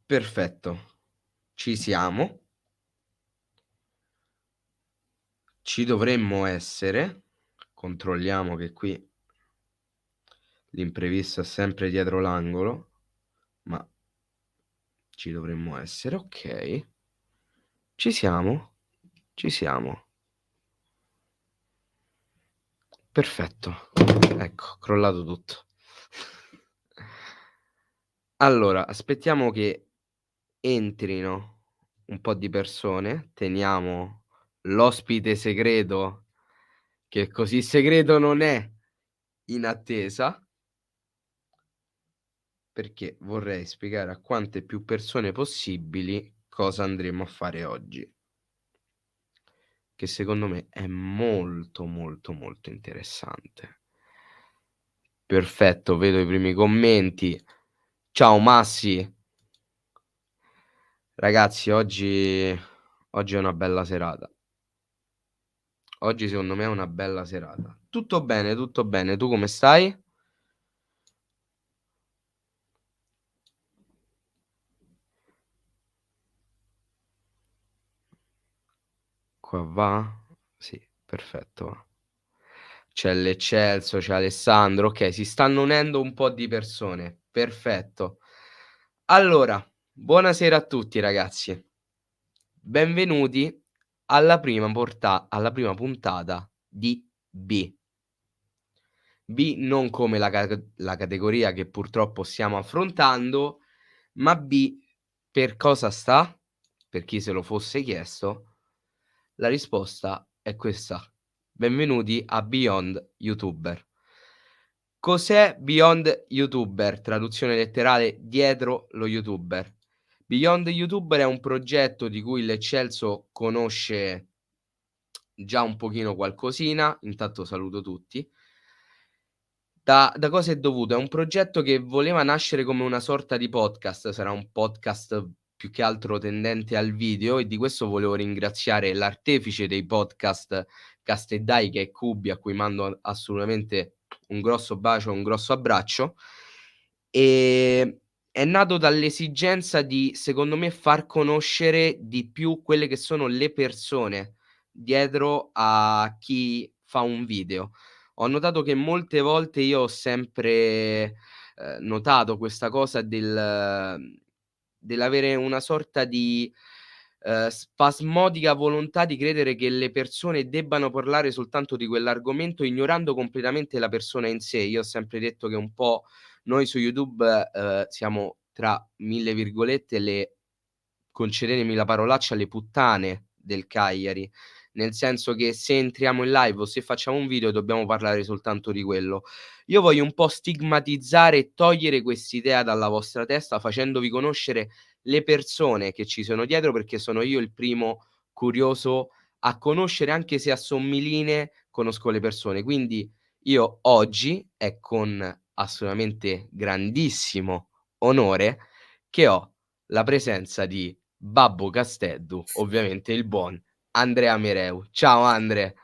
Perfetto, ci siamo. Ci dovremmo essere. Controlliamo che qui l'imprevisto è sempre dietro l'angolo, ma ci dovremmo essere. Okay. Ci siamo? Ci siamo. Perfetto. Ecco, crollato tutto. Allora, aspettiamo che entrino un po' di persone, teniamo l'ospite segreto, che così segreto non è, in attesa, perché vorrei spiegare a quante più persone possibili cosa andremo a fare oggi, che secondo me è molto, molto, molto interessante. Perfetto, vedo i primi commenti. Ciao Massi. Ragazzi, oggi è una bella serata. Oggi secondo me è una bella serata. Tutto bene, tutto bene. Tu come stai? Qua va? Sì, perfetto va. C'è l'Eccelso, c'è Alessandro. Okay, si stanno unendo un po' di persone. Perfetto. Allora, buonasera a tutti ragazzi. Benvenuti alla prima puntata di B. B non come la categoria che purtroppo stiamo affrontando, ma B per cosa sta? Per chi se lo fosse chiesto, la risposta è questa. Benvenuti a Beyond YouTuber. Cos'è Beyond YouTuber? Traduzione letterale: dietro lo youtuber. Beyond YouTuber è un progetto di cui l'Eccelso conosce già un pochino qualcosina. Intanto saluto tutti. Da cosa è dovuto? È un progetto che voleva nascere come una sorta di podcast, sarà un podcast più che altro tendente al video, e di questo volevo ringraziare l'artefice dei podcast Cast e Dai, che è Cubi, a cui mando assolutamente un grosso bacio, un grosso abbraccio. È nato dall'esigenza di, secondo me, far conoscere di più quelle che sono le persone dietro a chi fa un video. Ho notato che molte volte io ho sempre, notato questa cosa dell'avere una sorta di, spasmodica volontà di credere che le persone debbano parlare soltanto di quell'argomento, ignorando completamente la persona in sé. Io ho sempre detto che un po' noi su YouTube, siamo, tra mille virgolette, le, concedetemi la parolaccia, le puttane del Cagliari. Nel senso che se entriamo in live o se facciamo un video dobbiamo parlare soltanto di quello. Io voglio un po' stigmatizzare e togliere quest'idea dalla vostra testa, facendovi conoscere le persone che ci sono dietro, perché sono io il primo curioso a conoscere, anche se a sommiline conosco le persone. Quindi io oggi è con assolutamente grandissimo onore che ho la presenza di Babbo Casteddu, ovviamente il buon Andrea Mereu. Ciao Andre.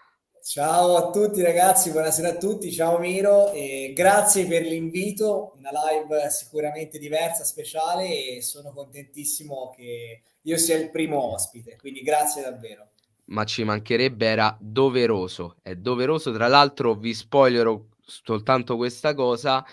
Ciao a tutti ragazzi, buonasera a tutti, ciao Miro e grazie per l'invito, una live sicuramente diversa, speciale e sono contentissimo che io sia il primo ospite, quindi grazie davvero. Ma ci mancherebbe, era doveroso. È doveroso, tra l'altro vi spoilerò soltanto questa cosa,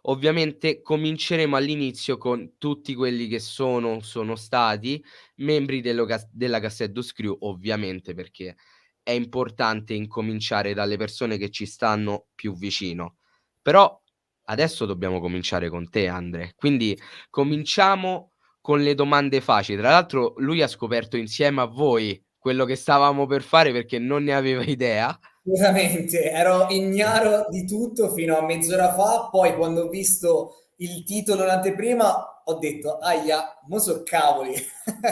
ovviamente cominceremo all'inizio con tutti quelli che sono stati membri della Casseddos Crew, ovviamente, perché è importante incominciare dalle persone che ci stanno più vicino. Però adesso dobbiamo cominciare con te, Andre. Quindi cominciamo con le domande facili. Tra l'altro lui ha scoperto insieme a voi quello che stavamo per fare, perché non ne aveva idea. Veramente, ero ignaro di tutto fino a mezz'ora fa, poi quando ho visto il titolo in anteprima ho detto, ahia, mo so cavoli,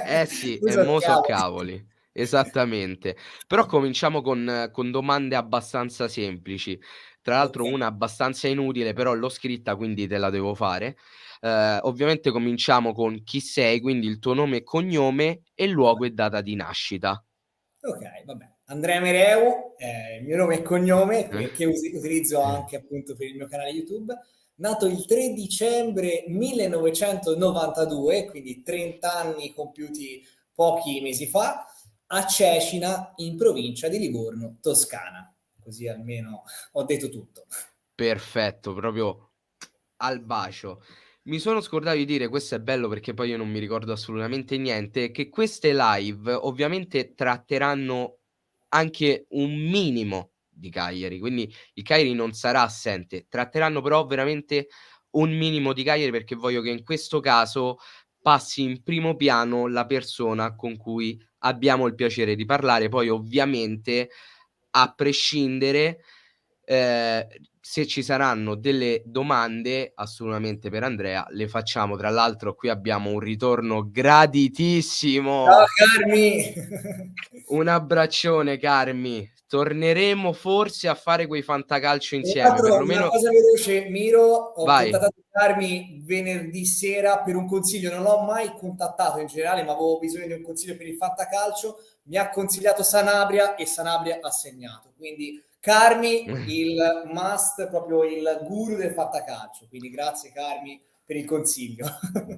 Eh sì, mo e so mo so cavoli. cavoli. Esattamente. Però cominciamo con domande abbastanza semplici. Tra Ok, l'altro una abbastanza inutile, però l'ho scritta, quindi te la devo fare. Ovviamente cominciamo con chi sei, quindi il tuo nome e cognome e luogo e data di nascita. ok, vabbè. Andrea Mereu, il mio nome e cognome, Eh? che utilizzo anche appunto per il mio canale YouTube. nato il 3 dicembre 1992, quindi 30 anni compiuti pochi mesi fa, a Cecina, in provincia di Livorno, Toscana. Così almeno ho detto tutto. Perfetto, proprio al bacio. Mi sono scordato di dire, questo è bello perché poi io non mi ricordo assolutamente niente, che queste live ovviamente tratteranno anche un minimo di Cagliari, quindi il Cagliari non sarà assente, tratteranno però veramente un minimo di Cagliari perché voglio che in questo caso passi in primo piano la persona con cui abbiamo il piacere di parlare. Poi ovviamente, a prescindere, se ci saranno delle domande assolutamente per Andrea le facciamo. Tra l'altro qui abbiamo un ritorno Ciao graditissimo. Carmi! Un abbraccione Carmi. Torneremo forse a fare quei fantacalcio Tra insieme, l'altro, una perlomeno cosa veloce, Miro, ho vai. contattato Carmi venerdì sera per un consiglio, non l'ho mai contattato in generale, ma avevo bisogno di un consiglio per il fantacalcio, mi ha consigliato Sanabria e Sanabria ha segnato, quindi Carmi il must, proprio il guru del fantacalcio, quindi grazie Carmi per il consiglio.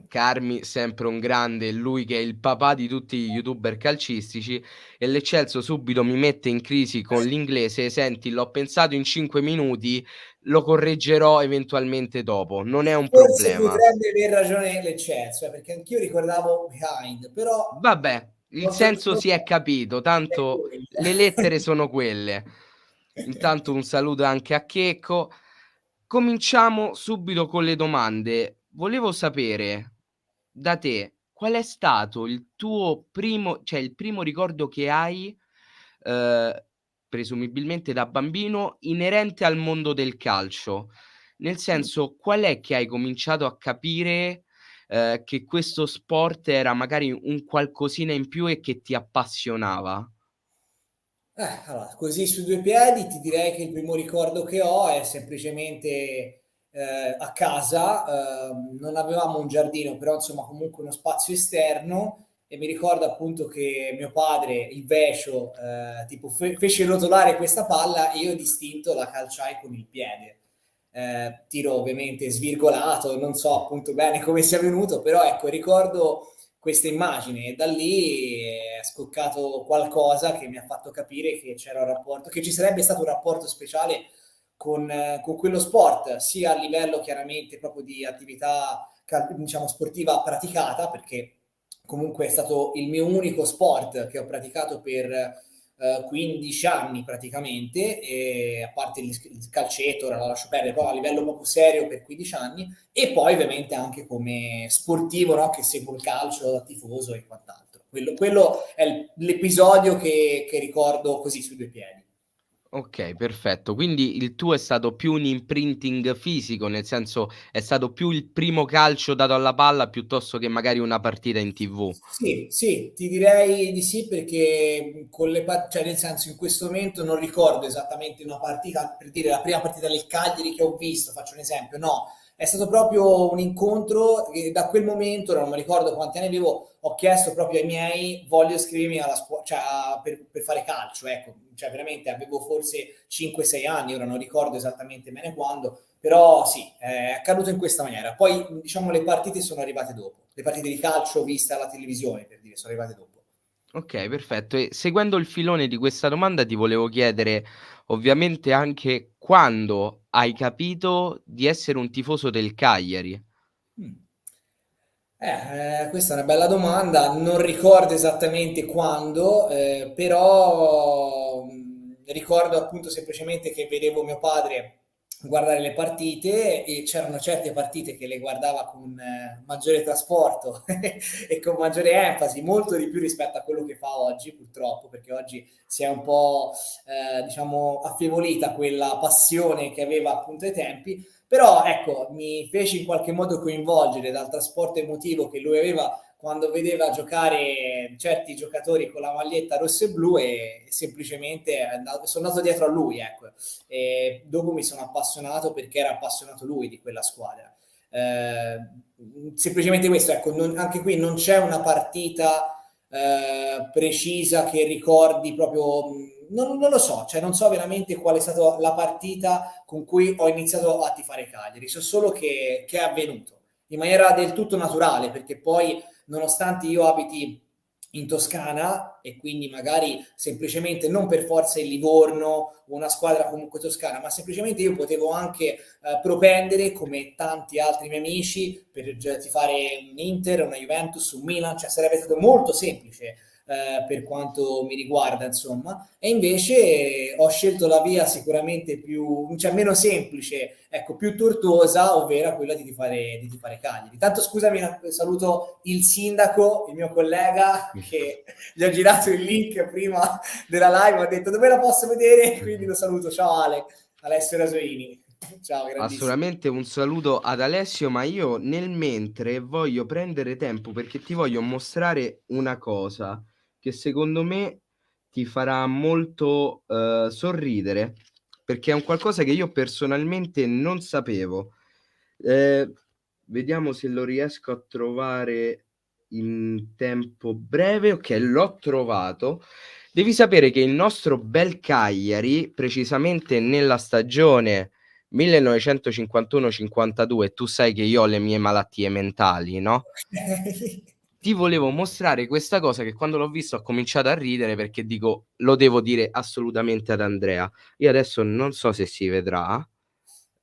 Carmi sempre un grande, lui che è il papà di tutti gli youtuber calcistici e l'Eccelso subito mi mette in crisi con l'inglese: "Senti, l'ho pensato in 5 minuti, lo correggerò eventualmente dopo, non è un Forse problema". potrebbe aver ragione l'Eccelsior, perché anch'io ricordavo behind, però Vabbè, il senso non si è capito, è tanto le lettere quello. sono quelle. Intanto un saluto anche a Checco. Cominciamo subito con le domande. Volevo sapere da te qual è stato il tuo primo, cioè il primo ricordo che hai, ehm, presumibilmente da bambino, inerente al mondo del calcio. Nel senso, qual è che hai cominciato a capire, che questo sport era magari un qualcosina in più e che ti appassionava? Allora, così su due piedi ti direi che il primo ricordo che ho è semplicemente, a casa, non avevamo un giardino, però insomma comunque uno spazio esterno e mi ricordo appunto che mio padre, il vescio, tipo fece rotolare questa palla e io d'istinto la calciai con il piede. Tiro ovviamente svirgolato, non so appunto bene come sia venuto, però ecco ricordo questa immagine e da lì è scoccato qualcosa che mi ha fatto capire che c'era un rapporto, che ci sarebbe stato un rapporto speciale con quello sport, sia a livello chiaramente proprio di attività diciamo sportiva praticata, perché comunque è stato il mio unico sport che ho praticato per 15 anni praticamente, e a parte il calcetto, ora la lascio perdere, però a livello proprio serio per 15 anni, e poi ovviamente anche come sportivo, no? Che seguo il calcio da tifoso e quant'altro. Quello è l'episodio che ricordo così su due piedi. Okay, perfetto. Quindi il tuo è stato più un imprinting fisico, nel senso è stato più il primo calcio dato alla palla piuttosto che magari una partita in TV. Sì, sì, ti direi di sì perché con cioè nel senso in questo momento non ricordo esattamente una partita, per dire la prima partita del Cagliari che ho visto, faccio un esempio, no, è stato proprio un incontro e da quel momento, ora non mi ricordo quanti anni avevo, ho chiesto proprio ai miei, voglio iscrivermi alla scuola, cioè per fare calcio, ecco, cioè veramente avevo forse 5-6 anni, ora non ricordo esattamente bene quando, però sì, è accaduto in questa maniera. Poi, diciamo, le partite sono arrivate dopo. Le partite di calcio viste alla televisione, per dire, sono arrivate dopo. Okay, perfetto. E seguendo il filone di questa domanda ti volevo chiedere ovviamente anche quando hai capito di essere un tifoso del Cagliari. Mh. Questa è una bella domanda, non ricordo esattamente quando, però, ricordo appunto semplicemente che vedevo mio padre guardare le partite e c'erano certe partite che le guardava con maggiore trasporto e con maggiore enfasi, molto di più rispetto a quello che fa oggi, purtroppo, perché oggi si è un po', diciamo, affievolita quella passione che aveva appunto ai tempi, però ecco, mi fece in qualche modo coinvolgere dal trasporto emotivo che lui aveva quando vedeva giocare certi giocatori con la maglietta rossa e blu e semplicemente sono andato dietro a lui, ecco. E dopo mi sono appassionato perché era appassionato lui di quella squadra. Semplicemente questo, ecco, anche qui non c'è una partita precisa che ricordi proprio non lo so, cioè non so veramente qual è stata la partita con cui ho iniziato a tifare Cagliari, so solo che è avvenuto in maniera del tutto naturale, perché poi nonostante io abiti in Toscana e quindi magari semplicemente non per forza il Livorno o una squadra comunque toscana, ma semplicemente io potevo anche propendere come tanti altri miei amici per tifare un Inter, una Juventus, un Milan, cioè sarebbe stato molto semplice per quanto mi riguarda, insomma, e invece ho scelto la via sicuramente più, cioè meno semplice, ecco, più tortuosa, ovvero quella di tifare Cagliari. Tanto scusami, saluto il sindaco, il mio collega, che gli ho girato il link prima della live, ha detto dove la posso vedere, quindi lo saluto. Ciao Ale, Alessio Rasoini. Ciao, grandissimo. Assolutamente un saluto ad Alessio, ma io nel mentre voglio prendere tempo perché ti voglio mostrare una cosa che secondo me ti farà molto sorridere, perché è un qualcosa che io personalmente non sapevo. Eh, Vediamo se lo riesco a trovare in tempo breve. Ok, l'ho trovato. Devi sapere che il nostro bel Cagliari, precisamente nella stagione 1951-52, tu sai che io ho le mie malattie mentali, no? Ti volevo mostrare questa cosa che quando l'ho visto ho cominciato a ridere perché dico, lo devo dire assolutamente ad Andrea. Io adesso non so se si vedrà,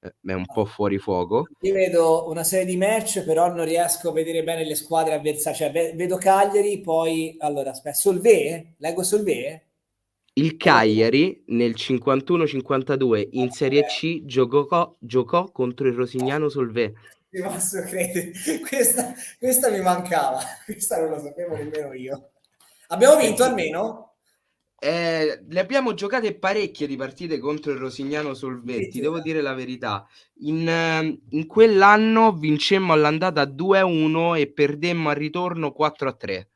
è un po' fuori fuoco. Io vedo una serie di match, però non riesco a vedere bene le squadre avversarie. Cioè, vedo Cagliari, poi allora aspetta, Solvay? Leggo Solvay? Il O... Cagliari nel 51-52 in Serie C giocò contro il Rosignano Solvay. Ti posso credere. Questa mi mancava, questa non lo sapevo nemmeno io. Abbiamo Eh vinto sì, almeno? le abbiamo giocate parecchie di partite contro il Rosignano Solvetti, devo Addirittura. dire la verità. In quell'anno vincemmo all'andata 2-1 e perdemmo al ritorno 4-3.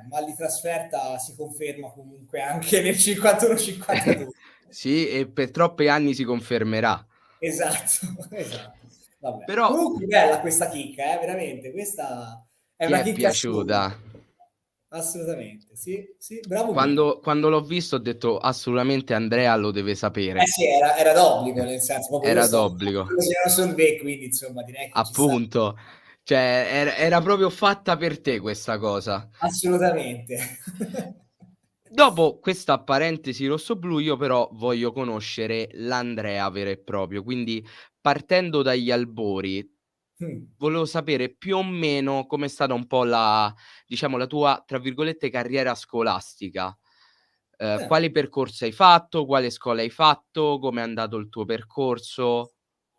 Mal di trasferta si conferma comunque anche nel 51-52. Sì, e per troppi anni si confermerà. Esatto, esatto. Vabbè. Però Comunque bella questa chicca, veramente. Questa è ti una è chicca assurda. piaciuta? Assolutamente. Sì, sì, bravo Miro. Quando l'ho visto ho detto assolutamente Andrea lo deve Eh sapere. sì, era d'obbligo, nel senso, proprio io Era sto d'obbligo. sul ve, quindi insomma direi che ci sta. Appunto, cioè era proprio fatta per te questa cosa. Assolutamente. Dopo questa parentesi rossoblu, io però voglio conoscere l'Andrea vero e proprio, quindi partendo dagli albori, Mh. volevo sapere più o meno com'è stata un po' la diciamo, la tua, tra virgolette, "carriera scolastica". Eh. Quali percorsi hai fatto, quale scuola hai fatto, com'è andato il tuo percorso?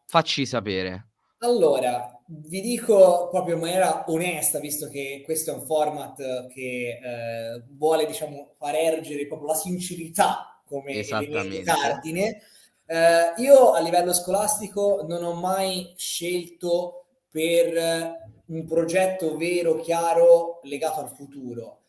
Facci sapere. Allora, vi dico proprio in maniera onesta, visto che questo è un format che, vuole diciamo far ergere proprio la sincerità come elemento Esattamente. cardine, io a livello scolastico non ho mai scelto per un progetto vero, chiaro, legato al futuro.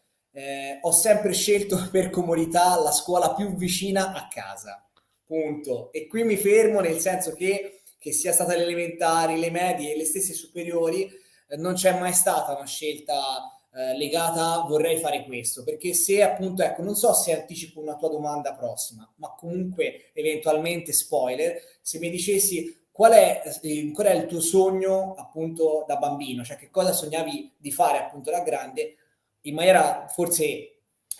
Ho sempre scelto per comodità la scuola più vicina a casa, punto. E qui mi fermo, nel senso che sia stata le elementari, le medie e le stesse superiori, non c'è mai stata una scelta legata a vorrei fare questo, perché se appunto, ecco, non so se anticipo una tua domanda prossima, ma comunque eventualmente spoiler, se mi dicessi qual è il tuo sogno appunto da bambino, cioè che cosa sognavi di fare appunto da grande, in maniera forse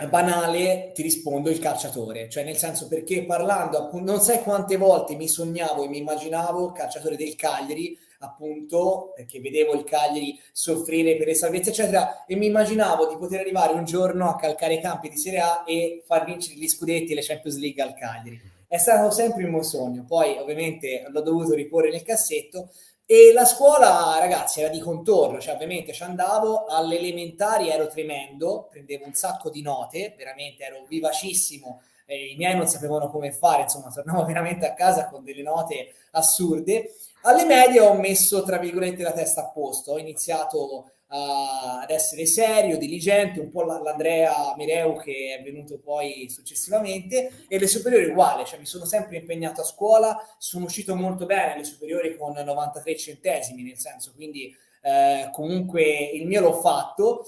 banale ti rispondo il calciatore, cioè nel senso perché parlando appunto, non sai quante volte mi sognavo e mi immaginavo calciatore del Cagliari, appunto perché vedevo il Cagliari soffrire per le salvezze eccetera e mi immaginavo di poter arrivare un giorno a calcare i campi di Serie A e far vincere gli scudetti e le Champions League al Cagliari. È stato sempre il mio sogno, poi ovviamente l'ho dovuto riporre nel cassetto e la scuola, ragazzi, era di contorno, cioè ovviamente ci andavo, alle elementari ero tremendo, prendevo un sacco di note, veramente ero vivacissimo, i miei non sapevano come fare, insomma, tornavo veramente a casa con delle note assurde. Alle medie ho messo, tra virgolette, la testa a posto, ho iniziato ad essere serio, diligente, un po' l'Andrea Mireu che è venuto poi successivamente, e le superiori uguale, cioè mi sono sempre impegnato a scuola, sono uscito molto bene alle superiori con 93 centesimi, nel senso, quindi comunque il mio l'ho fatto,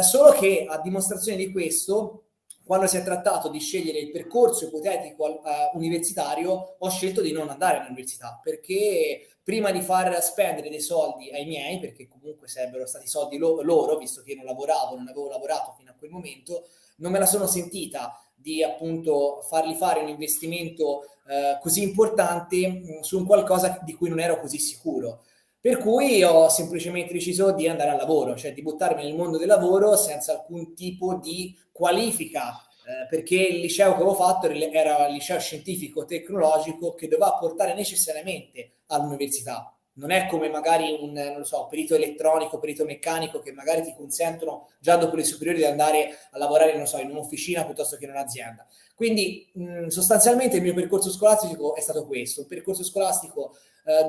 solo che a dimostrazione di questo, quando si è trattato di scegliere il percorso ipotetico universitario, ho scelto di non andare all'università, perché prima di far spendere dei soldi ai miei, perché comunque sarebbero stati soldi loro, visto che non lavoravo, non avevo lavorato fino a quel momento, non me la sono sentita di appunto fargli fare un investimento così importante su un qualcosa di cui non ero così sicuro. Per cui ho semplicemente deciso di andare al lavoro, cioè di buttarmi nel mondo del lavoro senza alcun tipo di qualifica, perché il liceo che avevo fatto era il liceo scientifico tecnologico che doveva portare necessariamente all'università. Non è come magari un, non lo so, perito elettronico, perito meccanico che magari ti consentono già dopo le superiori di andare a lavorare, non so, in un'officina piuttosto che in un'azienda. Quindi sostanzialmente il mio percorso scolastico è stato questo, un percorso scolastico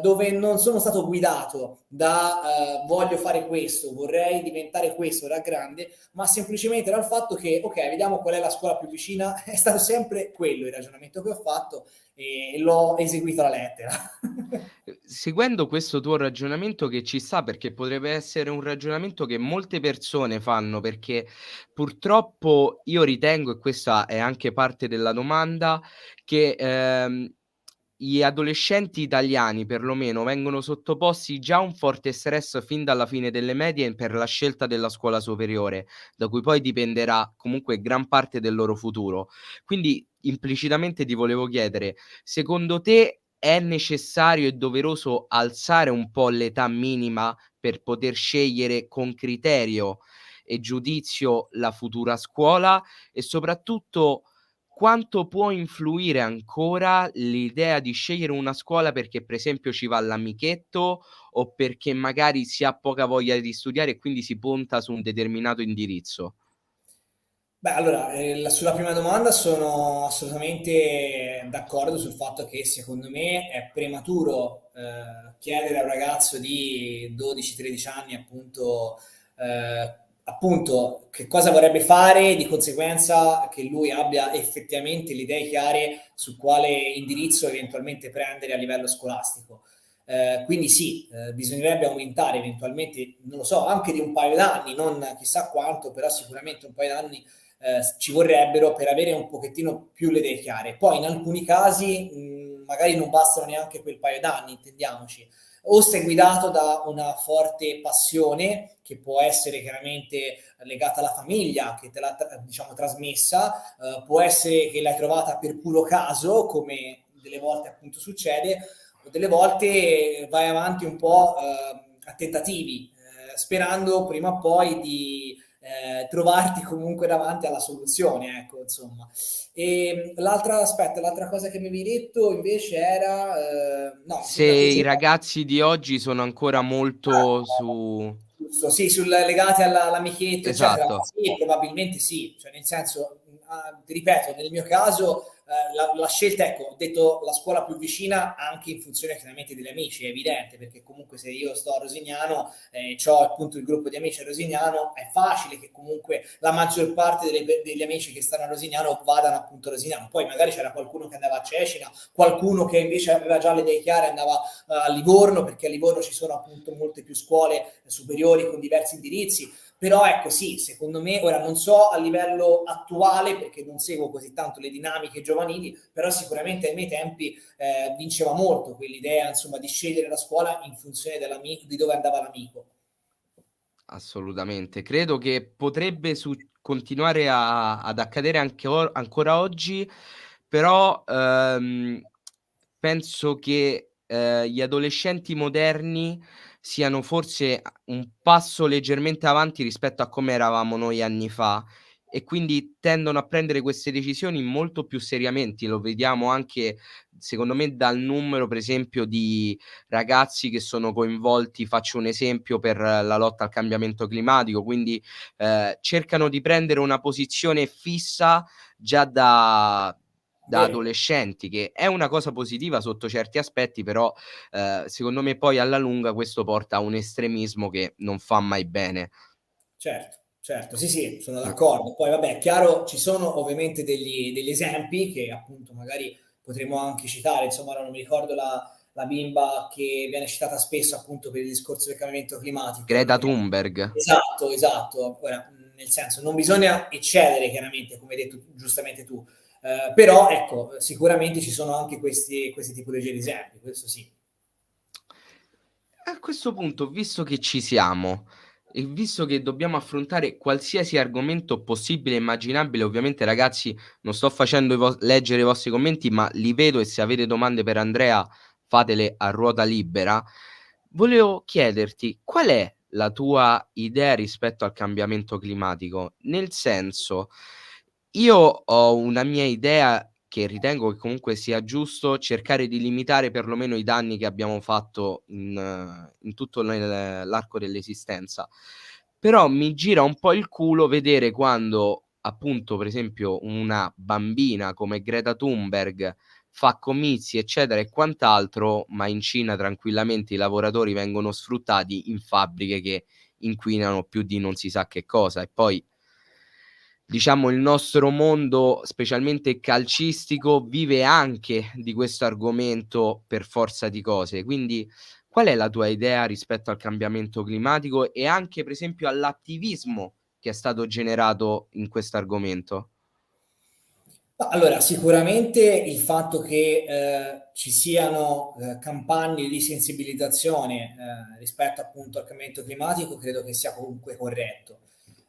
dove non sono stato guidato da voglio fare questo, vorrei diventare questo da grande, ma semplicemente dal fatto che, ok, vediamo qual è la scuola più vicina, è stato sempre quello il ragionamento che ho fatto e l'ho eseguito alla lettera. Seguendo questo tuo ragionamento che ci sta, perché potrebbe essere un ragionamento che molte persone fanno, perché purtroppo io ritengo, e questa è anche parte della domanda, che, gli adolescenti italiani perlomeno vengono sottoposti già a un forte stress fin dalla fine delle medie per la scelta della scuola superiore, da cui poi dipenderà comunque gran parte del loro futuro. Quindi implicitamente ti volevo chiedere: secondo te è necessario e doveroso alzare un po' l'età minima per poter scegliere con criterio e giudizio la futura scuola? E soprattutto, quanto può influire ancora l'idea di scegliere una scuola perché per esempio ci va l'amichetto o perché magari si ha poca voglia di studiare e quindi si punta su un determinato indirizzo? Beh, allora, sulla prima domanda sono assolutamente d'accordo sul fatto che secondo me è prematuro chiedere a un ragazzo di 12-13 anni appunto che cosa vorrebbe fare, di conseguenza che lui abbia effettivamente le idee chiare su quale indirizzo eventualmente prendere a livello scolastico. Quindi sì, bisognerebbe aumentare eventualmente, non lo so, anche di un paio d'anni, non chissà quanto, però sicuramente un paio d'anni ci vorrebbero per avere un pochettino più le idee chiare. Poi in alcuni casi magari non bastano neanche quel paio d'anni, intendiamoci. O sei guidato da una forte passione che può essere chiaramente legata alla famiglia, che te l'ha diciamo trasmessa, può essere che l'hai trovata per puro caso, come delle volte appunto succede, o delle volte vai avanti un po' a tentativi, sperando prima o poi di trovarti comunque davanti alla soluzione, ecco, insomma. E l'altra aspetta, l'altra cosa che mi avevi detto invece era, no, mi Se sembra che i ragazzi di oggi sono ancora molto su giusto, sì, legate all'amichetto, eccetera. esatto. Sì, probabilmente sì, cioè nel senso, ti ripeto, nel mio caso la scelta, ecco, ho detto la scuola più vicina anche in funzione chiaramente degli amici, è evidente, perché comunque se io sto a Rosignano e ho appunto il gruppo di amici a Rosignano, è facile che comunque la maggior parte degli amici che stanno a Rosignano vadano appunto a Rosignano. Poi magari c'era qualcuno che andava a Cecina, qualcuno che invece aveva già le idee chiare e andava a Livorno, perché a Livorno ci sono appunto molte più scuole superiori con diversi indirizzi. Però ecco sì, secondo me, ora non so a livello attuale perché non seguo così tanto le dinamiche giovanili, però sicuramente ai miei tempi vinceva molto quell'idea insomma di scegliere la scuola in funzione di dove andava l'amico. Assolutamente. Credo che potrebbe continuare ad accadere anche ancora oggi, però, penso che, gli adolescenti moderni siano forse un passo leggermente avanti rispetto a come eravamo noi anni fa e quindi tendono a prendere queste decisioni molto più seriamente. Lo vediamo anche, secondo me, dal numero, per esempio, di ragazzi che sono coinvolti, faccio un esempio, per la lotta al cambiamento climatico, quindi, cercano di prendere una posizione fissa già da Vero. adolescenti, che è una cosa positiva sotto certi aspetti, però, secondo me poi alla lunga questo porta a un estremismo che non fa mai bene. Certo, certo, sì, sì, sono d'accordo. Poi vabbè, è chiaro, ci sono ovviamente degli esempi che appunto magari potremmo anche citare, insomma, ora non mi ricordo la bimba che viene citata spesso appunto per il discorso del cambiamento climatico. Greta Thunberg. Esatto, esatto. Ora, nel senso non bisogna eccedere chiaramente, come hai detto giustamente tu, però ecco, sicuramente ci sono anche questi tipologie di esempi, questo sì. A questo punto, visto che ci siamo e visto che dobbiamo affrontare qualsiasi argomento possibile e immaginabile, ovviamente ragazzi non sto facendo leggere i vostri commenti, ma li vedo e se avete domande per Andrea fatele a ruota libera. Volevo chiederti qual è la tua idea rispetto al cambiamento climatico? Nel senso, io ho una mia idea che ritengo che comunque sia giusto cercare di limitare perlomeno i danni che abbiamo fatto in tutto l'arco dell'esistenza. Però mi gira un po' il culo vedere quando, appunto, per esempio, una bambina come Greta Thunberg fa comizi, eccetera e quant'altro, ma in Cina tranquillamente i lavoratori vengono sfruttati in fabbriche che inquinano più di non si sa che cosa. E poi, diciamo, il nostro mondo, specialmente calcistico, vive anche di questo argomento per forza di cose. Quindi, qual è la tua idea rispetto al cambiamento climatico e anche, per esempio, all'attivismo che è stato generato in questo argomento? Ma allora, sicuramente il fatto che, ci siano, campagne di sensibilizzazione, rispetto appunto al cambiamento climatico credo che sia comunque corretto.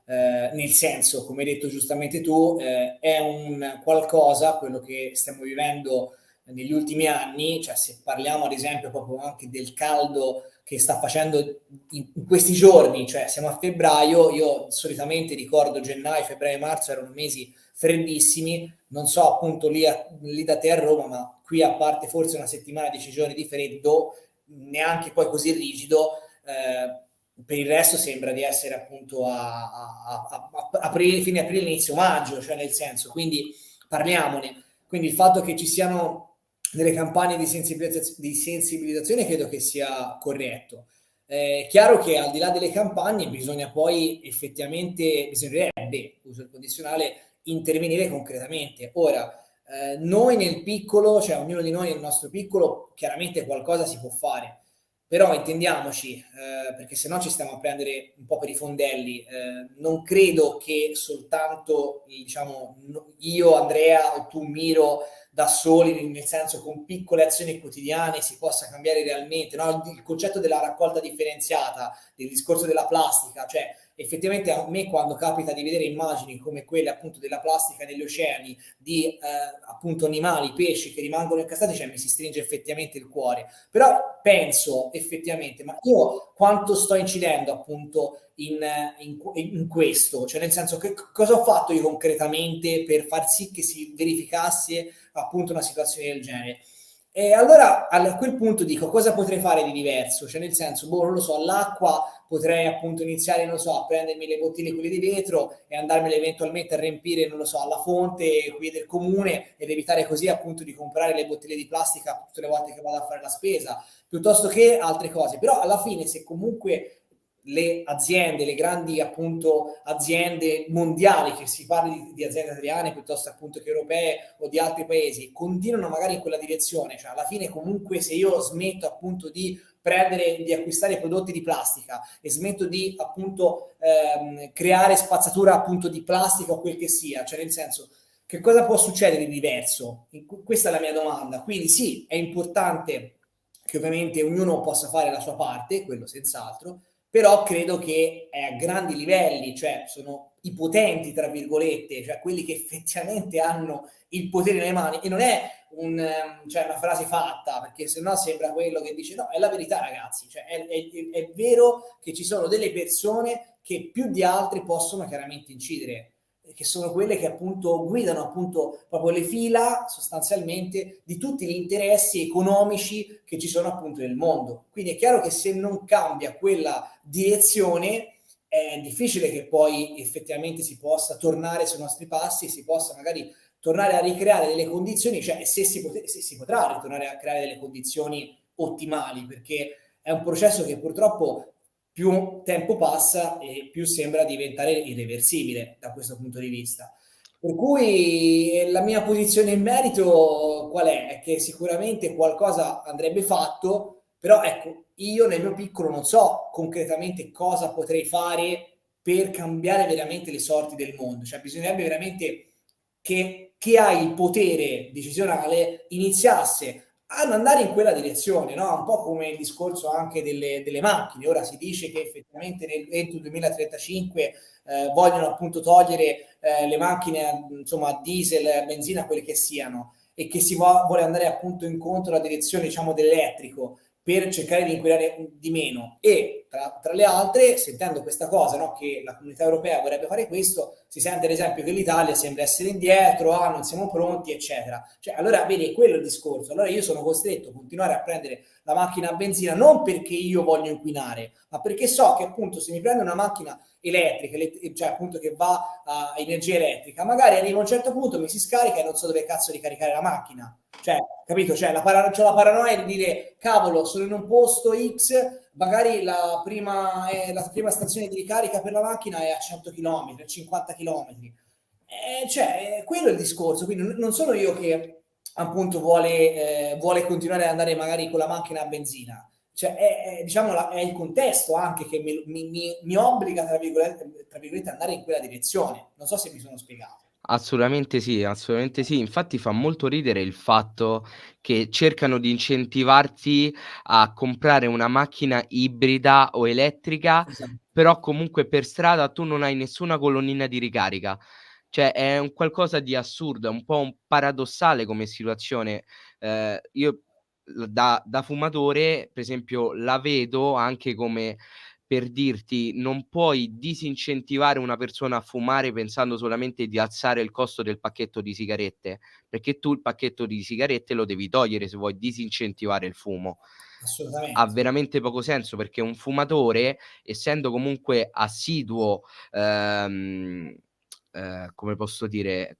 Nel senso, come hai detto giustamente tu, è un qualcosa, quello che stiamo vivendo negli ultimi anni, cioè se parliamo ad esempio proprio anche del caldo che sta facendo in questi giorni, cioè siamo a febbraio, io solitamente ricordo gennaio, febbraio e marzo erano mesi freddissimi, non so appunto lì da te a Roma, ma qui a parte forse una settimana, 10 giorni di freddo, neanche poi così rigido, per il resto sembra di essere appunto a aprile, fine aprile, inizio maggio, cioè nel senso, quindi parliamone. Quindi il fatto che ci siano delle campagne di sensibilizzazione credo che sia corretto. È chiaro che al di là delle campagne bisogna poi effettivamente, bisognerebbe, uso il condizionale, intervenire concretamente. Ora, noi nel piccolo, cioè ognuno di noi nel nostro piccolo, chiaramente qualcosa si può fare, però intendiamoci, perché se no ci stiamo a prendere un po' per i fondelli, non credo che soltanto, diciamo, io, Andrea o tu, Miro, da soli, nel senso con piccole azioni quotidiane si possa cambiare realmente, no? Il concetto della raccolta differenziata, del discorso della plastica, cioè effettivamente a me quando capita di vedere immagini come quelle appunto della plastica negli oceani, di appunto animali, pesci che rimangono incastati, cioè mi si stringe effettivamente il cuore. Però penso effettivamente, ma io quanto sto incidendo appunto in questo? Cioè nel senso che cosa ho fatto io concretamente per far sì che si verificasse appunto una situazione del genere? E allora a quel punto dico cosa potrei fare di diverso? Cioè nel senso, boh, non lo so, l'acqua potrei appunto iniziare, non lo so, a prendermi le bottiglie quelle di vetro e andarmele eventualmente a riempire, non lo so, alla fonte qui del comune ed evitare così appunto di comprare le bottiglie di plastica tutte le volte che vado a fare la spesa, piuttosto che altre cose. Però alla fine se comunque le aziende, le grandi appunto aziende mondiali, che si parli di aziende italiane piuttosto appunto che europee o di altri paesi, continuano magari in quella direzione, cioè alla fine comunque se io smetto appunto di prendere, di acquistare prodotti di plastica e smetto di appunto creare spazzatura appunto di plastica o quel che sia, cioè nel senso che cosa può succedere di diverso? Questa è la mia domanda. Quindi sì, è importante che ovviamente ognuno possa fare la sua parte, quello senz'altro, però credo che è a grandi livelli, cioè sono i potenti, tra virgolette, cioè quelli che effettivamente hanno il potere nelle mani e non è cioè una frase fatta, perché sennò sembra quello che dice no, è la verità ragazzi, cioè è vero che ci sono delle persone che più di altre possono chiaramente incidere, che sono quelle che appunto guidano appunto proprio le fila sostanzialmente di tutti gli interessi economici che ci sono appunto nel mondo. Quindi è chiaro che se non cambia quella direzione è difficile che poi effettivamente si possa tornare sui nostri passi e si possa magari tornare a ricreare delle condizioni, cioè se si potrà ritornare a creare delle condizioni ottimali, perché è un processo che purtroppo più tempo passa e più sembra diventare irreversibile da questo punto di vista. Per cui la mia posizione in merito qual è? È che sicuramente qualcosa andrebbe fatto, però ecco, io nel mio piccolo non so concretamente cosa potrei fare per cambiare veramente le sorti del mondo. Cioè bisognerebbe veramente che chi ha il potere decisionale iniziasse ad andare in quella direzione, no? Un po' come il discorso anche delle macchine. Ora si dice che effettivamente entro il 2035 vogliono appunto togliere le macchine insomma a diesel, benzina, quelle che siano, e che vuole andare appunto incontro alla direzione diciamo dell'elettrico per cercare di inquinare di meno. E tra le altre, sentendo questa cosa, no, che la comunità europea vorrebbe fare questo, si sente ad esempio che l'Italia sembra essere indietro, ah, non siamo pronti, eccetera. Cioè, allora, vedi, è quello il discorso. Allora io sono costretto a continuare a prendere la macchina a benzina non perché io voglio inquinare, ma perché so che appunto se mi prendo una macchina elettrica, cioè appunto che va a energia elettrica, magari arriva a un certo punto, mi si scarica e non so dove cazzo ricaricare la macchina. Cioè, capito? Cioè, c'ho la paranoia di dire, cavolo, sono in un posto X, magari la prima stazione di ricarica per la macchina è a 100 km, a 50 km. Cioè, quello è il discorso. Quindi non sono io che appunto vuole continuare ad andare magari con la macchina a benzina. Cioè, diciamo, è il contesto anche che mi obbliga, tra virgolette, ad andare in quella direzione. Non so se mi sono spiegato. Assolutamente sì, assolutamente sì. Infatti fa molto ridere il fatto che cercano di incentivarti a comprare una macchina ibrida o elettrica, Esatto. però comunque per strada tu non hai nessuna colonnina di ricarica. Cioè è un qualcosa di assurdo, è un po' un paradossale come situazione. Io da fumatore, per esempio, la vedo anche come per dirti, non puoi disincentivare una persona a fumare pensando solamente di alzare il costo del pacchetto di sigarette, perché tu il pacchetto di sigarette lo devi togliere se vuoi disincentivare il fumo. Ha Assolutamente. veramente poco senso perché un fumatore, essendo comunque assiduo, ehm, come posso dire,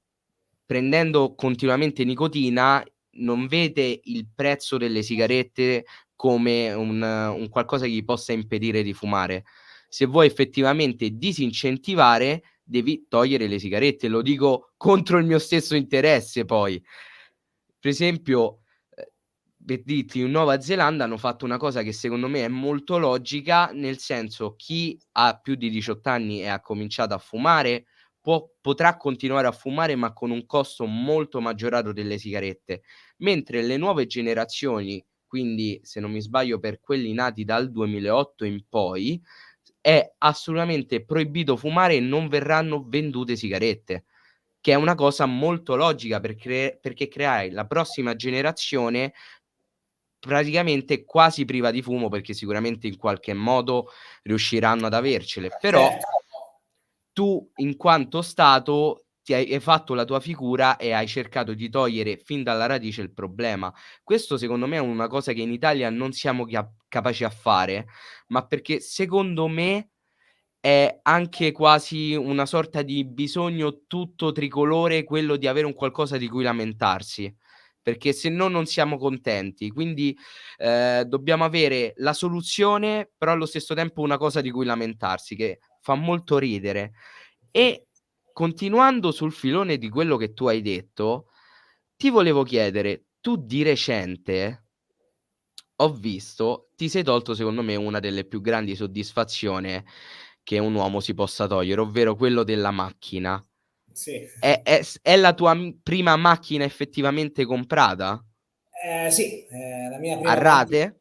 prendendo continuamente nicotina, non vede il prezzo delle sigarette come un qualcosa che gli possa impedire di fumare. Se vuoi effettivamente disincentivare, devi togliere le sigarette. Lo dico contro il mio stesso interesse poi. Per esempio, ehm, per dirti, in Nuova Zelanda hanno fatto una cosa che secondo me è molto logica, nel senso, chi ha più di 18 anni e ha cominciato a fumare potrà continuare a fumare, ma con un costo molto maggiorato delle sigarette, mentre le nuove generazioni, quindi se non mi sbaglio per quelli nati dal 2008 in poi, è assolutamente proibito fumare e non verranno vendute sigarette. Che è una cosa molto logica perché creare la prossima generazione praticamente quasi priva di fumo, perché sicuramente in qualche modo riusciranno ad avercele, però Certo. tu in quanto Stato ti hai fatto la tua figura e hai cercato di togliere fin dalla radice il problema. Questo secondo me è una cosa che in Italia non siamo capaci a fare, ma perché secondo me è anche quasi una sorta di bisogno tutto tricolore quello di avere un qualcosa di cui lamentarsi, perché se no non siamo contenti. Quindi, dobbiamo avere la soluzione, però allo stesso tempo una cosa di cui lamentarsi, che fa molto ridere. Sì. E continuando sul filone di quello che tu hai detto, ti volevo chiedere, tu di recente ho visto ti sei tolto secondo me una delle più grandi soddisfazione che un uomo si possa togliere, ovvero quello della macchina. Sì. È la tua prima macchina effettivamente comprata? Sì, la mia A prima macchina. rate?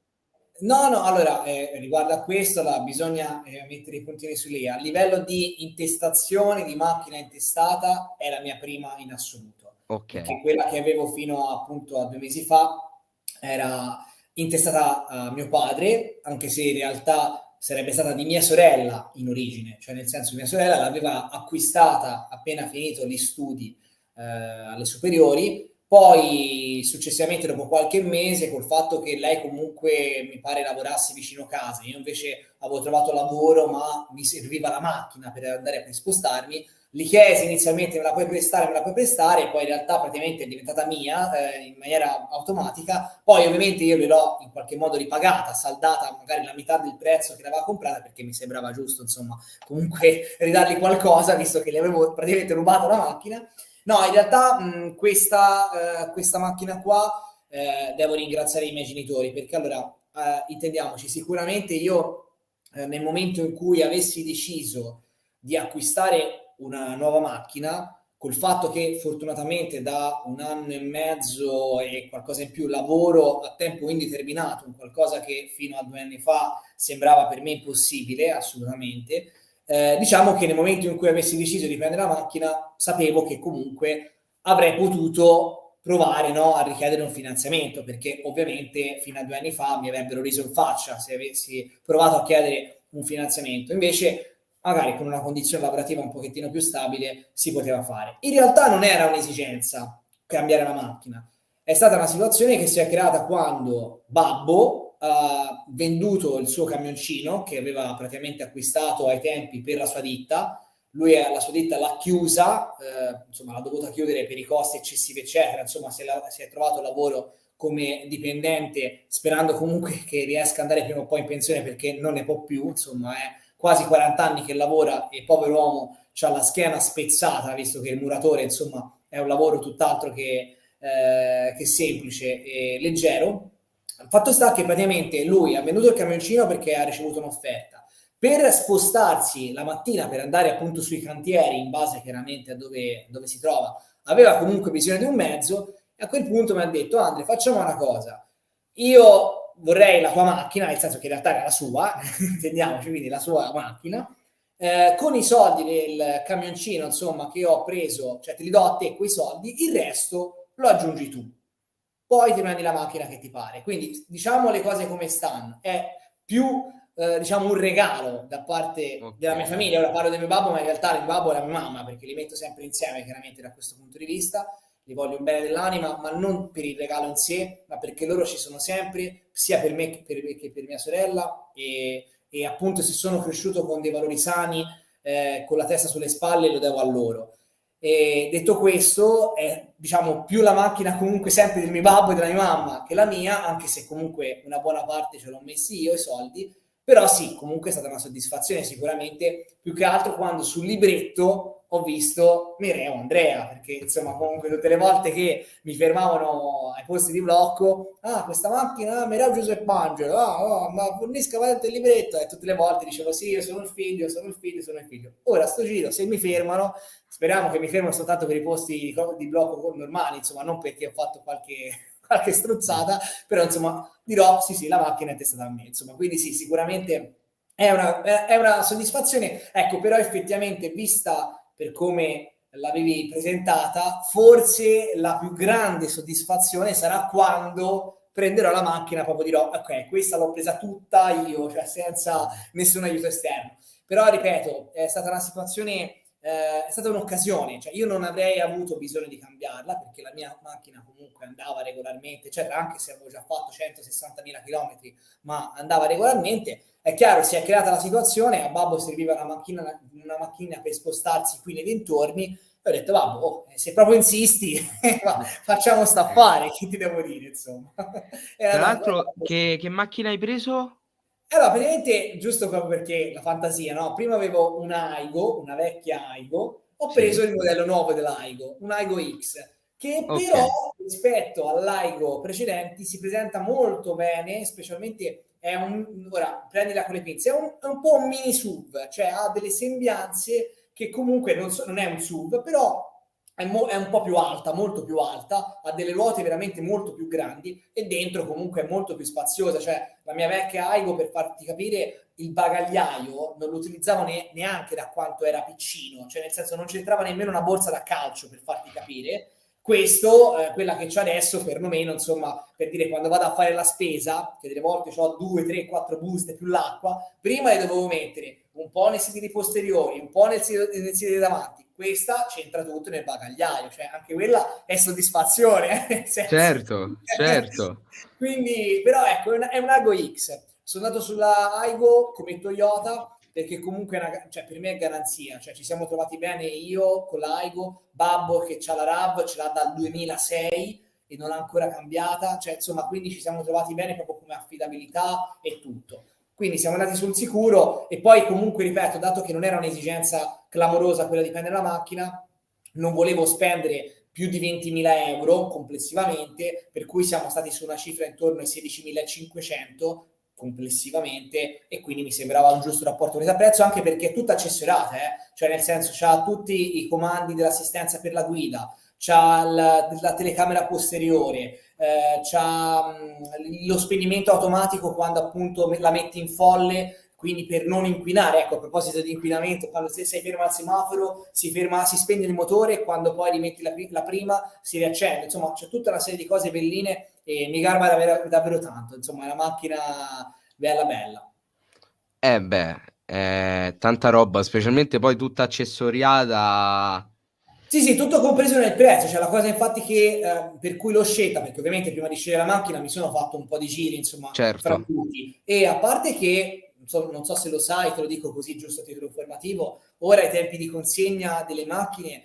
No, no, allora, riguardo a questo bisogna mettere i puntini su i. A livello di intestazione, di macchina intestata, è la mia prima in assoluto, Okay, perché quella che avevo fino appunto a 2 mesi fa era intestata a mio padre, anche se in realtà sarebbe stata di mia sorella in origine, cioè nel senso mia sorella l'aveva acquistata appena finito gli studi alle superiori, poi successivamente dopo qualche mese col fatto che lei comunque mi pare lavorasse vicino casa, io invece avevo trovato lavoro ma mi serviva la macchina per andare per spostarmi, li chiesi inizialmente me la puoi prestare, e poi in realtà praticamente è diventata mia in maniera automatica, poi ovviamente io gliel'ho in qualche modo ripagata, saldata magari la metà del prezzo che l'aveva comprata perché mi sembrava giusto insomma comunque ridargli qualcosa visto che gli avevo praticamente rubato la macchina. No, in realtà questa macchina qua devo ringraziare i miei genitori perché allora intendiamoci, sicuramente io nel momento in cui avessi deciso di acquistare una nuova macchina, col fatto che fortunatamente da 1 anno e mezzo e qualcosa in più lavoro a tempo indeterminato, un qualcosa che fino a 2 anni fa sembrava per me impossibile, assolutamente. Diciamo che nel momento in cui avessi deciso di prendere la macchina, sapevo che comunque avrei potuto provare, no, a richiedere un finanziamento, perché ovviamente fino a 2 anni fa mi avrebbero riso in faccia se avessi provato a chiedere un finanziamento. Invece magari con una condizione lavorativa un pochettino più stabile si poteva fare. In realtà non era un'esigenza cambiare la macchina, è stata una situazione che si è creata quando Babbo ha venduto il suo camioncino che aveva praticamente acquistato ai tempi per la sua ditta. Lui la sua ditta l'ha chiusa, insomma l'ha dovuta chiudere per i costi eccessivi eccetera, insomma si è trovato lavoro come dipendente sperando comunque che riesca ad andare prima o poi in pensione perché non ne può più, insomma è quasi 40 anni che lavora e povero uomo ha la schiena spezzata, visto che il muratore, insomma, è un lavoro tutt'altro che semplice e leggero. Il fatto sta che praticamente lui ha venduto il camioncino perché ha ricevuto un'offerta. Per spostarsi la mattina per andare appunto sui cantieri, in base chiaramente a dove si trova, aveva comunque bisogno di un mezzo e a quel punto mi ha detto Andre, facciamo una cosa, io vorrei la tua macchina, nel senso che in realtà era la sua, intendiamoci, quindi la sua macchina, con i soldi del camioncino, insomma, che ho preso, cioè te li do a te quei soldi, il resto lo aggiungi tu. Poi ti prendi la macchina che ti pare. Quindi diciamo le cose come stanno. È più diciamo un regalo da parte della mia Okay. famiglia. Ora parlo del mio babbo, ma in realtà il mio babbo e la mia mamma, perché li metto sempre insieme, chiaramente da questo punto di vista li voglio un bene dell'anima, ma non per il regalo in sé, ma perché loro ci sono sempre, sia per me che per mia sorella, e appunto se sono cresciuto con dei valori sani, con la testa sulle spalle, lo devo a loro. E detto questo, è diciamo più la macchina comunque sempre del mio babbo e della mia mamma che la mia, anche se comunque una buona parte ce l'ho messi io i soldi, però sì, comunque è stata una soddisfazione sicuramente, più che altro quando sul libretto ho visto Mireo Andrea, perché insomma comunque tutte le volte che mi fermavano ai posti di blocco, ah questa macchina, Mireo Giuseppe Angelo, ma fornisca il libretto, e tutte le volte dicevo sì, io sono il figlio, sono il figlio, sono il figlio. Ora sto giro, se mi fermano, speriamo che mi fermano soltanto per i posti di blocco normali, insomma non perché ho fatto qualche strozzata, però insomma dirò sì sì, la macchina è testata a me, insomma, quindi sì, sicuramente è una soddisfazione, ecco, però effettivamente vista per come l'avevi presentata, forse la più grande soddisfazione sarà quando prenderò la macchina, proprio dirò, ok, questa l'ho presa tutta io, cioè senza nessun aiuto esterno. Però, ripeto, è stata una situazione, è stata un'occasione, cioè io non avrei avuto bisogno di cambiarla perché la mia macchina comunque andava regolarmente, eccetera, anche se avevo già fatto 160.000 km, ma andava regolarmente. È chiaro, si è creata la situazione, a Babbo serviva una macchina per spostarsi qui nei dintorni, e ho detto, Babbo, se proprio insisti, facciamo sta Okay. affare, che ti devo dire, insomma. Era Tra da l'altro che macchina hai preso? allora, praticamente, giusto proprio perché la fantasia, no? Prima avevo una Aigo, una vecchia Aigo, ho preso Sì, il modello nuovo dell'Aigo, un Aigo X, che però okay, rispetto all'Aigo precedenti si presenta molto bene, specialmente ora prendila con le pinze, è un po' un mini SUV, cioè ha delle sembianze che comunque non è un SUV, però è un po' più alta, molto più alta, ha delle ruote veramente molto più grandi e dentro comunque è molto più spaziosa, cioè la mia vecchia Aigo, per farti capire, il bagagliaio non lo utilizzavo neanche da quanto era piccino, cioè nel senso non c'entrava nemmeno una borsa da calcio, per farti capire. Questo, quella che c'ho adesso, perlomeno, insomma, per dire, quando vado a fare la spesa, che delle volte ho 2, 3, 4 buste più l'acqua, prima le dovevo mettere un po' nei sedili posteriori, un po' nel sedile davanti. Questa c'entra tutto nel bagagliaio, cioè anche quella è soddisfazione, nel senso. certo, certo. Quindi, però ecco, è un Aigo X. Sono andato sulla Aigo come Toyota perché comunque cioè, per me è garanzia, cioè ci siamo trovati bene io con l'Aigo, Babbo che ha la RAV, ce l'ha dal 2006 e non l'ha ancora cambiata, cioè insomma quindi ci siamo trovati bene proprio come affidabilità e tutto. Quindi siamo andati sul sicuro e poi comunque, ripeto, dato che non era un'esigenza clamorosa quella di prendere la macchina, non volevo spendere più di 20.000 euro complessivamente, per cui siamo stati su una cifra intorno ai 16.500 complessivamente, e quindi mi sembrava un giusto rapporto qualità-prezzo, anche perché è tutta accessorata, cioè nel senso c'ha tutti i comandi dell'assistenza per la guida, c'ha la telecamera posteriore, c'ha lo spegnimento automatico quando appunto la metti in folle, quindi per non inquinare. Ecco, a proposito di inquinamento, quando sei fermo al semaforo si spegne il motore, e quando poi rimetti la prima si riaccende. Insomma, c'è tutta una serie di cose belline e mi garba davvero tanto. Insomma, è una macchina bella bella. Eh beh, tanta roba, specialmente poi tutta accessoriata. Sì, sì, tutto compreso nel prezzo. Cioè, la cosa infatti che per cui l'ho scelta, perché ovviamente prima di scegliere la macchina mi sono fatto un po' di giri, insomma, fra Certo, tutti. E a parte che, non so se lo sai, te lo dico così giusto a titolo informativo, ora i tempi di consegna delle macchine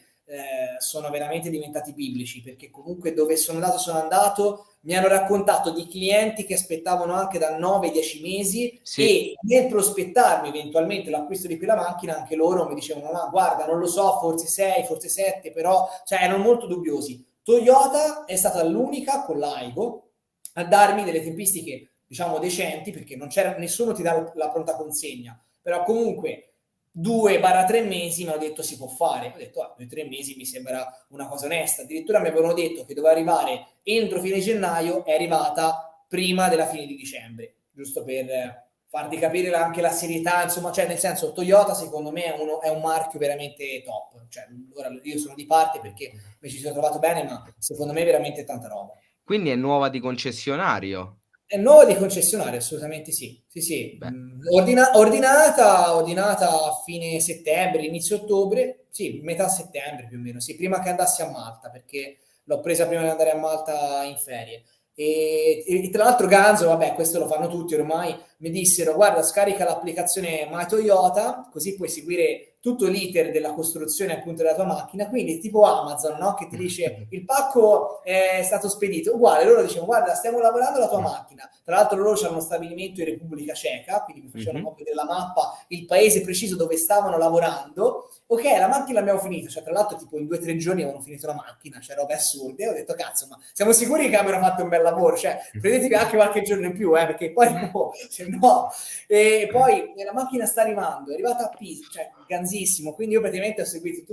sono veramente diventati biblici, perché comunque dove sono andato, mi hanno raccontato di clienti che aspettavano anche da 9-10 mesi, sì. e nel prospettarmi eventualmente l'acquisto di quella macchina, anche loro mi dicevano: ma guarda, non lo so, forse 6, forse 7, però cioè erano molto dubbiosi. Toyota è stata l'unica con l'Aigo a darmi delle tempistiche, diciamo, decenti, perché non c'era nessuno, ti dà la pronta consegna, però comunque 2-3 mesi mi hanno detto si può fare. Ho detto 2-3 mesi mi sembra una cosa onesta. Addirittura mi avevano detto che doveva arrivare entro fine gennaio, è arrivata prima della fine di dicembre, giusto per farti capire anche la serietà, insomma, cioè nel senso, Toyota secondo me è un marchio veramente top. Cioè, ora io sono di parte perché mi ci sono trovato bene, ma secondo me è veramente tanta roba. Quindi è nuova di concessionario? È nuova di concessionario, assolutamente sì. Sì, sì. Beh, Ordinata a fine settembre, inizio ottobre, sì, metà settembre più o meno, sì, prima che andassi a Malta, perché l'ho presa prima di andare a Malta in ferie. E tra l'altro Ganzo, vabbè, questo lo fanno tutti ormai, mi dissero: guarda, scarica l'applicazione My Toyota, così puoi seguire tutto l'iter della costruzione appunto della tua macchina. Quindi tipo Amazon, no? Che ti dice il pacco è stato spedito, uguale, loro dicevano: guarda, stiamo lavorando alla tua macchina. Tra l'altro loro hanno uno stabilimento in Repubblica Ceca, quindi mi facevano mh-mh. proprio della mappa, il paese preciso dove stavano lavorando. Ok, la macchina l'abbiamo finita, cioè tra l'altro tipo in 2 o 3 giorni avevano finito la macchina, cioè robe assurde. E ho detto: cazzo, ma siamo sicuri che abbiano fatto un bel lavoro? Cioè prendetevi anche qualche giorno in più, perché poi no, se no. E poi la macchina sta arrivando, è arrivata a Pisa, cioè ganzissimo. Quindi io praticamente ho seguito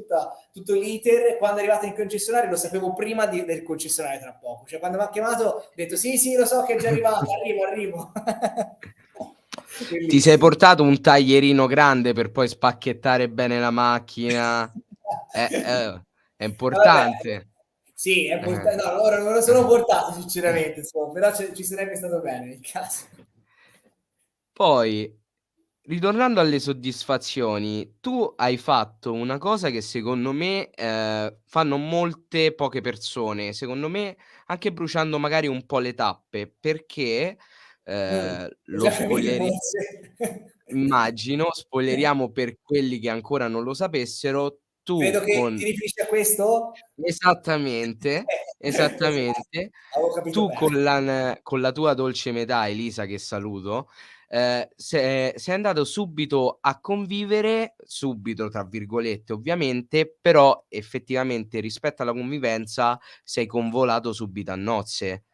tutto l'iter. Quando è arrivata in concessionario lo sapevo prima del concessionario, tra poco. Cioè quando mi ha chiamato ho detto: sì, sì, lo so che è già arrivata, arrivo. Ti sei Bellissimo. portato un taglierino grande per poi spacchettare bene la macchina? È Vabbè, importante. sì, è Eh. no, allora non lo sono portato sinceramente, insomma, però ci sarebbe stato bene nel caso. Poi, ritornando alle soddisfazioni, tu hai fatto una cosa che secondo me, fanno molte poche persone, secondo me anche bruciando magari un po' le tappe, perché, lo Bisogna capire spoileri forse. immagino, spoileriamo per quelli che ancora non lo sapessero, Credo tu che ti con riferisci a questo? esattamente, Esatto, esattamente. avevo capito Tu bene. con la tua dolce metà Elisa, che saluto, sei andato subito a convivere, "subito" tra virgolette ovviamente, però effettivamente rispetto alla convivenza sei convolato subito a nozze.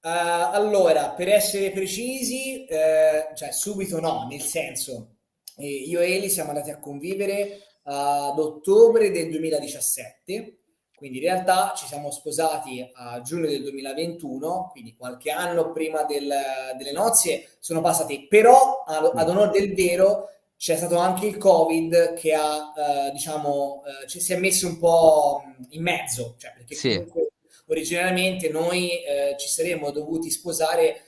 Allora, per essere precisi, cioè subito no, nel senso, io e Eli siamo andati a convivere ad ottobre del 2017, quindi in realtà ci siamo sposati a giugno del 2021, quindi qualche anno prima delle nozze sono passati, però ad Mh. onor del vero c'è stato anche il Covid che ha, diciamo, ci si è messo un po' in mezzo, cioè perché Sì, comunque originariamente noi ci saremmo dovuti sposare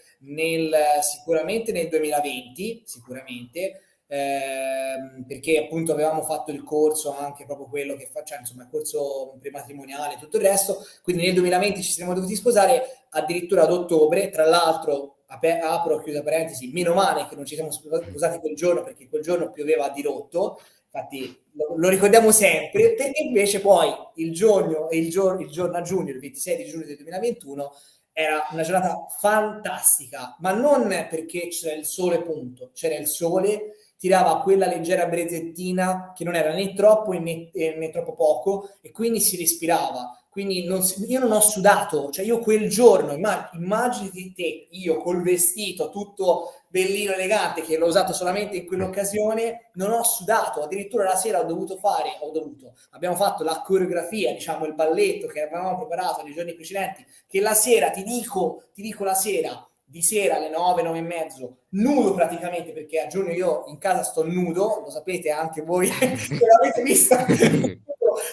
sicuramente nel 2020, sicuramente, perché appunto avevamo fatto il corso, anche proprio quello che facciamo, insomma, il corso prematrimoniale e tutto il resto, quindi nel 2020 ci saremmo dovuti sposare addirittura ad ottobre. Tra l'altro, apro, chiusa parentesi, meno male che non ci siamo sposati quel giorno, perché quel giorno pioveva a dirotto. Infatti lo ricordiamo sempre, perché invece poi il giorno a giugno, il 26 di giugno del 2021, era una giornata fantastica, ma non perché c'era il sole, punto, c'era il sole, tirava quella leggera brezzettina che non era né troppo né troppo poco, e quindi si respirava. quindi io non ho sudato, cioè io quel giorno, immaginati te, io col vestito tutto bellino, elegante, che l'ho usato solamente in quell'occasione, non ho sudato, addirittura la sera abbiamo fatto la coreografia, diciamo il balletto che avevamo preparato nei giorni precedenti, che la sera, ti dico la sera, di sera alle 9, 9 e mezzo, nudo praticamente, perché a giugno io in casa sto nudo, lo sapete anche voi che l'avete vista.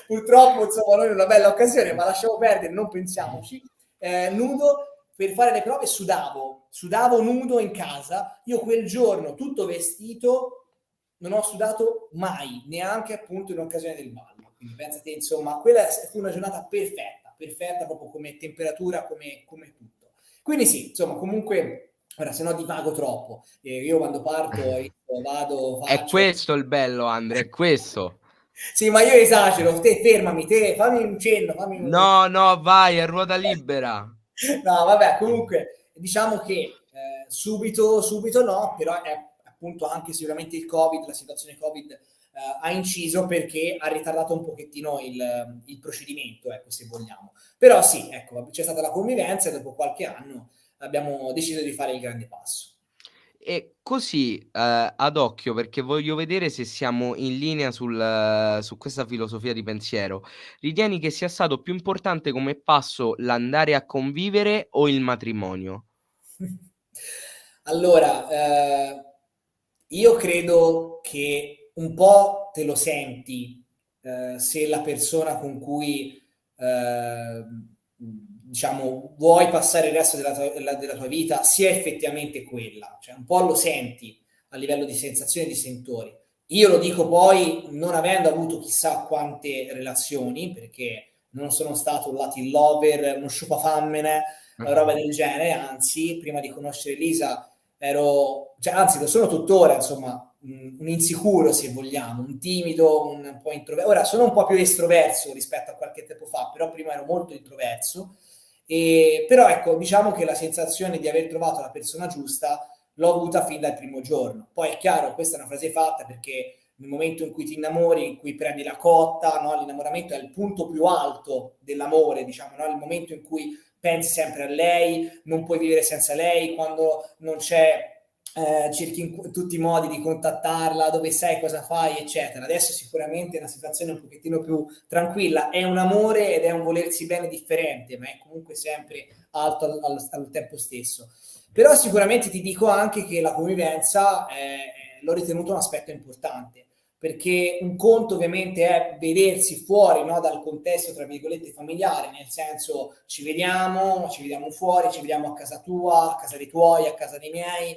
Purtroppo, insomma, non è una bella occasione, ma lasciamo perdere, non pensiamoci. Nudo per fare le prove sudavo nudo in casa. Io quel giorno, tutto vestito, non ho sudato mai, neanche appunto in occasione del ballo. Quindi pensate, insomma, quella fu una giornata perfetta proprio come temperatura, come tutto. Quindi sì, insomma, comunque, ora se no divago troppo. Io quando parto, io vado, È faccio... questo il bello, Andre, è questo. Sì, ma io esagero, te fermami, te fammi un cenno, fammi un... No, no, vai, è ruota libera. No, vabbè, comunque diciamo che subito no, però è appunto anche sicuramente il Covid, la situazione Covid ha inciso perché ha ritardato un pochettino il procedimento, ecco, se vogliamo. Però sì, ecco, c'è stata la convivenza e dopo qualche anno abbiamo deciso di fare il grande passo. E così, ad occhio, perché voglio vedere se siamo in linea su questa filosofia di pensiero, ritieni che sia stato più importante come passo l'andare a convivere o il matrimonio? Allora, io credo che un po' te lo senti, se la persona con cui, diciamo, vuoi passare il resto della tua vita sia effettivamente quella, cioè un po' lo senti a livello di sensazioni e di sentori. Io lo dico poi non avendo avuto chissà quante relazioni, perché non sono stato un Latin lover, uno sciupafammene, roba del genere, anzi, prima di conoscere Elisa cioè, anzi, lo sono tuttora, insomma, un insicuro se vogliamo, un timido, un po' introverso. Ora sono un po' più estroverso rispetto a qualche tempo fa, però prima ero molto introverso. Però ecco, diciamo che la sensazione di aver trovato la persona giusta l'ho avuta fin dal primo giorno. Poi è chiaro, questa è una frase fatta perché nel momento in cui ti innamori, in cui prendi la cotta, no? L'innamoramento è il punto più alto dell'amore, diciamo, no? Il momento in cui pensi sempre a lei, non puoi vivere senza lei, quando non c'è, cerchi in tutti i modi di contattarla, dove sei, cosa fai, eccetera. Adesso sicuramente è una situazione un pochettino più tranquilla, è un amore ed è un volersi bene differente, ma è comunque sempre alto al tempo stesso. Però sicuramente ti dico anche che la convivenza l'ho ritenuto un aspetto importante, perché un conto ovviamente è vedersi fuori, no, dal contesto, tra virgolette, familiare, nel senso ci vediamo fuori, ci vediamo a casa tua, a casa dei tuoi, a casa dei miei,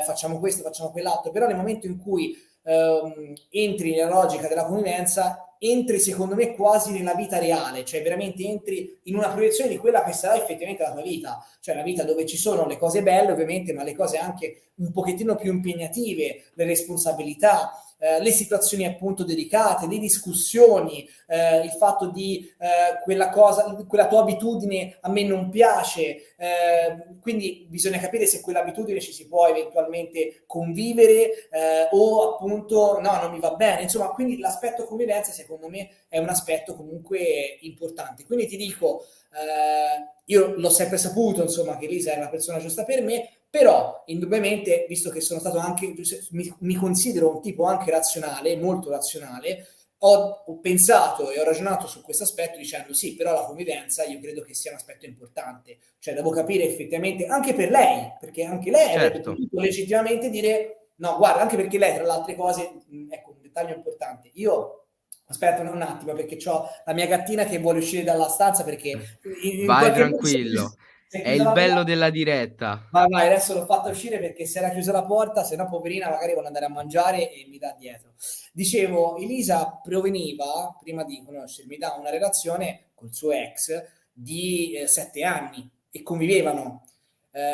facciamo questo, facciamo quell'altro, però nel momento in cui entri nella logica della convivenza, entri secondo me quasi nella vita reale, cioè veramente entri in una proiezione di quella che sarà effettivamente la tua vita, cioè la vita dove ci sono le cose belle ovviamente, ma le cose anche un pochettino più impegnative, le responsabilità, le situazioni appunto delicate, le discussioni, il fatto di quella cosa, quella tua abitudine a me non piace, quindi bisogna capire se quell'abitudine ci si può eventualmente convivere o appunto no, non mi va bene, insomma, quindi l'aspetto convivenza secondo me è un aspetto comunque importante. Quindi ti dico, io l'ho sempre saputo, insomma, che Lisa è la persona giusta per me, però indubbiamente, visto che sono stato anche, mi considero un tipo anche razionale, molto razionale, ho pensato e ho ragionato su questo aspetto dicendo sì, però la convivenza io credo che sia un aspetto importante, cioè devo capire effettivamente, anche per lei, perché anche lei avrebbe Certo. potuto legittimamente dire no, guarda, anche perché lei tra le altre cose, ecco un dettaglio importante, io aspetta un attimo perché ho la mia gattina che vuole uscire dalla stanza perché in Vai qualche modo tranquillo, si è è chiusa il la bello porta. della diretta. Vai, adesso l'ho fatta uscire perché si era chiusa la porta, se no poverina magari vuole andare a mangiare e mi dà dietro. Dicevo, Elisa proveniva, prima di conoscermi, da una relazione col suo ex di 7 anni e convivevano.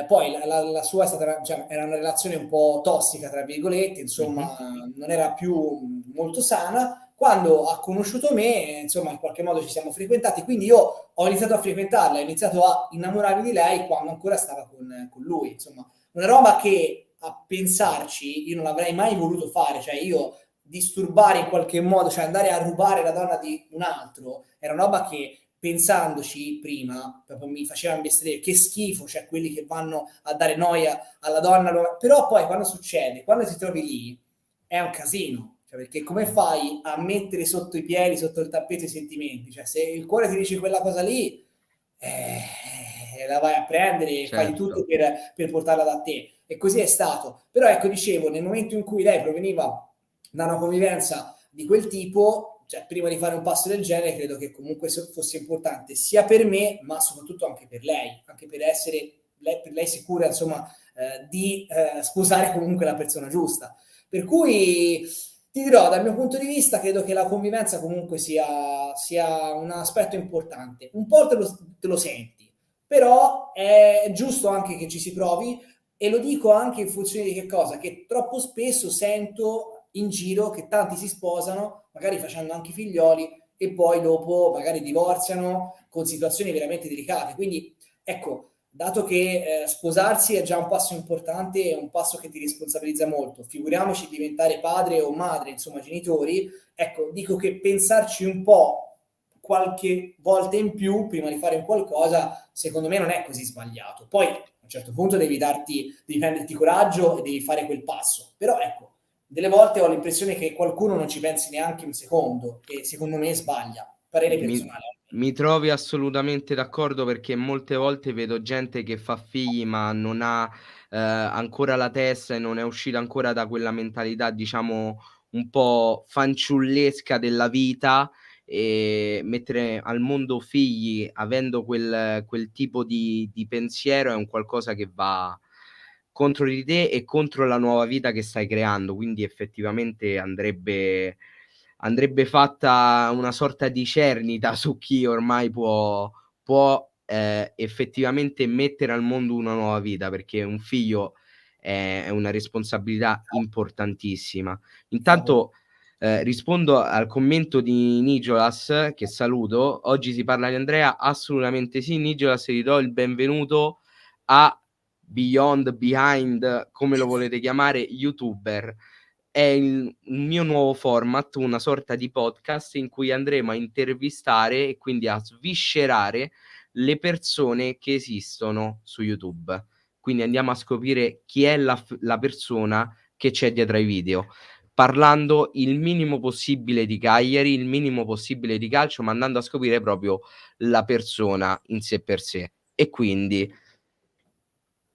Poi la sua è stata, cioè, era una relazione un po' tossica, tra virgolette, Mh-mh. insomma, non era più molto sana. Quando ha conosciuto me, insomma, in qualche modo ci siamo frequentati, quindi io ho iniziato a frequentarla, ho iniziato a innamorarmi di lei quando ancora stava con lui. Insomma, una roba che a pensarci io non avrei mai voluto fare, cioè io disturbare in qualche modo, cioè andare a rubare la donna di un altro, era una roba che pensandoci prima, proprio mi faceva imbestialire, che schifo, cioè quelli che vanno a dare noia alla donna, però poi quando succede, quando ti trovi lì, è un casino, cioè, perché come fai a mettere sotto i piedi, sotto il tappeto i sentimenti? Cioè, se il cuore ti dice quella cosa lì, la vai a prendere e fai di tutto certo. per portarla da te. E così è stato. Però ecco, dicevo, nel momento in cui lei proveniva da una convivenza di quel tipo, cioè prima di fare un passo del genere, credo che comunque fosse importante sia per me, ma soprattutto anche per lei, anche per essere per lei sicura, insomma, di sposare comunque la persona giusta. Per cui ti dirò, dal mio punto di vista, credo che la convivenza comunque sia un aspetto importante. Un po' te lo senti, però è giusto anche che ci si provi e lo dico anche in funzione di che cosa? Che troppo spesso sento in giro che tanti si sposano, magari facendo anche figlioli, e poi dopo magari divorziano con situazioni veramente delicate. Quindi, ecco, dato che sposarsi è già un passo importante, è un passo che ti responsabilizza molto, figuriamoci diventare padre o madre, insomma genitori, ecco, dico che pensarci un po' qualche volta in più prima di fare un qualcosa, secondo me non è così sbagliato. Poi a un certo punto devi prenderti coraggio e devi fare quel passo. Però ecco, delle volte ho l'impressione che qualcuno non ci pensi neanche un secondo e secondo me sbaglia. Parere Mi personale. mi trovi assolutamente d'accordo perché molte volte vedo gente che fa figli ma non ha, ancora la testa e non è uscita ancora da quella mentalità, diciamo, un po' fanciullesca della vita, mettere al mondo figli avendo quel tipo di pensiero è un qualcosa che va contro di te e contro la nuova vita che stai creando. Quindi effettivamente andrebbe fatta una sorta di cernita su chi ormai può effettivamente mettere al mondo una nuova vita, perché un figlio è una responsabilità importantissima. Cavolo. Intanto, rispondo al commento di Nicholas, che saluto: "Oggi si parla di Andrea?" Assolutamente sì. Nicholas, ti do il benvenuto a Beyond, Behind, come lo volete chiamare, YouTuber. È il mio nuovo format, una sorta di podcast in cui andremo a intervistare e quindi a sviscerare le persone che esistono su YouTube. Quindi andiamo a scoprire chi è la persona che c'è dietro ai video, parlando il minimo possibile di Cagliari, il minimo possibile di calcio, ma andando a scoprire proprio la persona in sé per sé. E quindi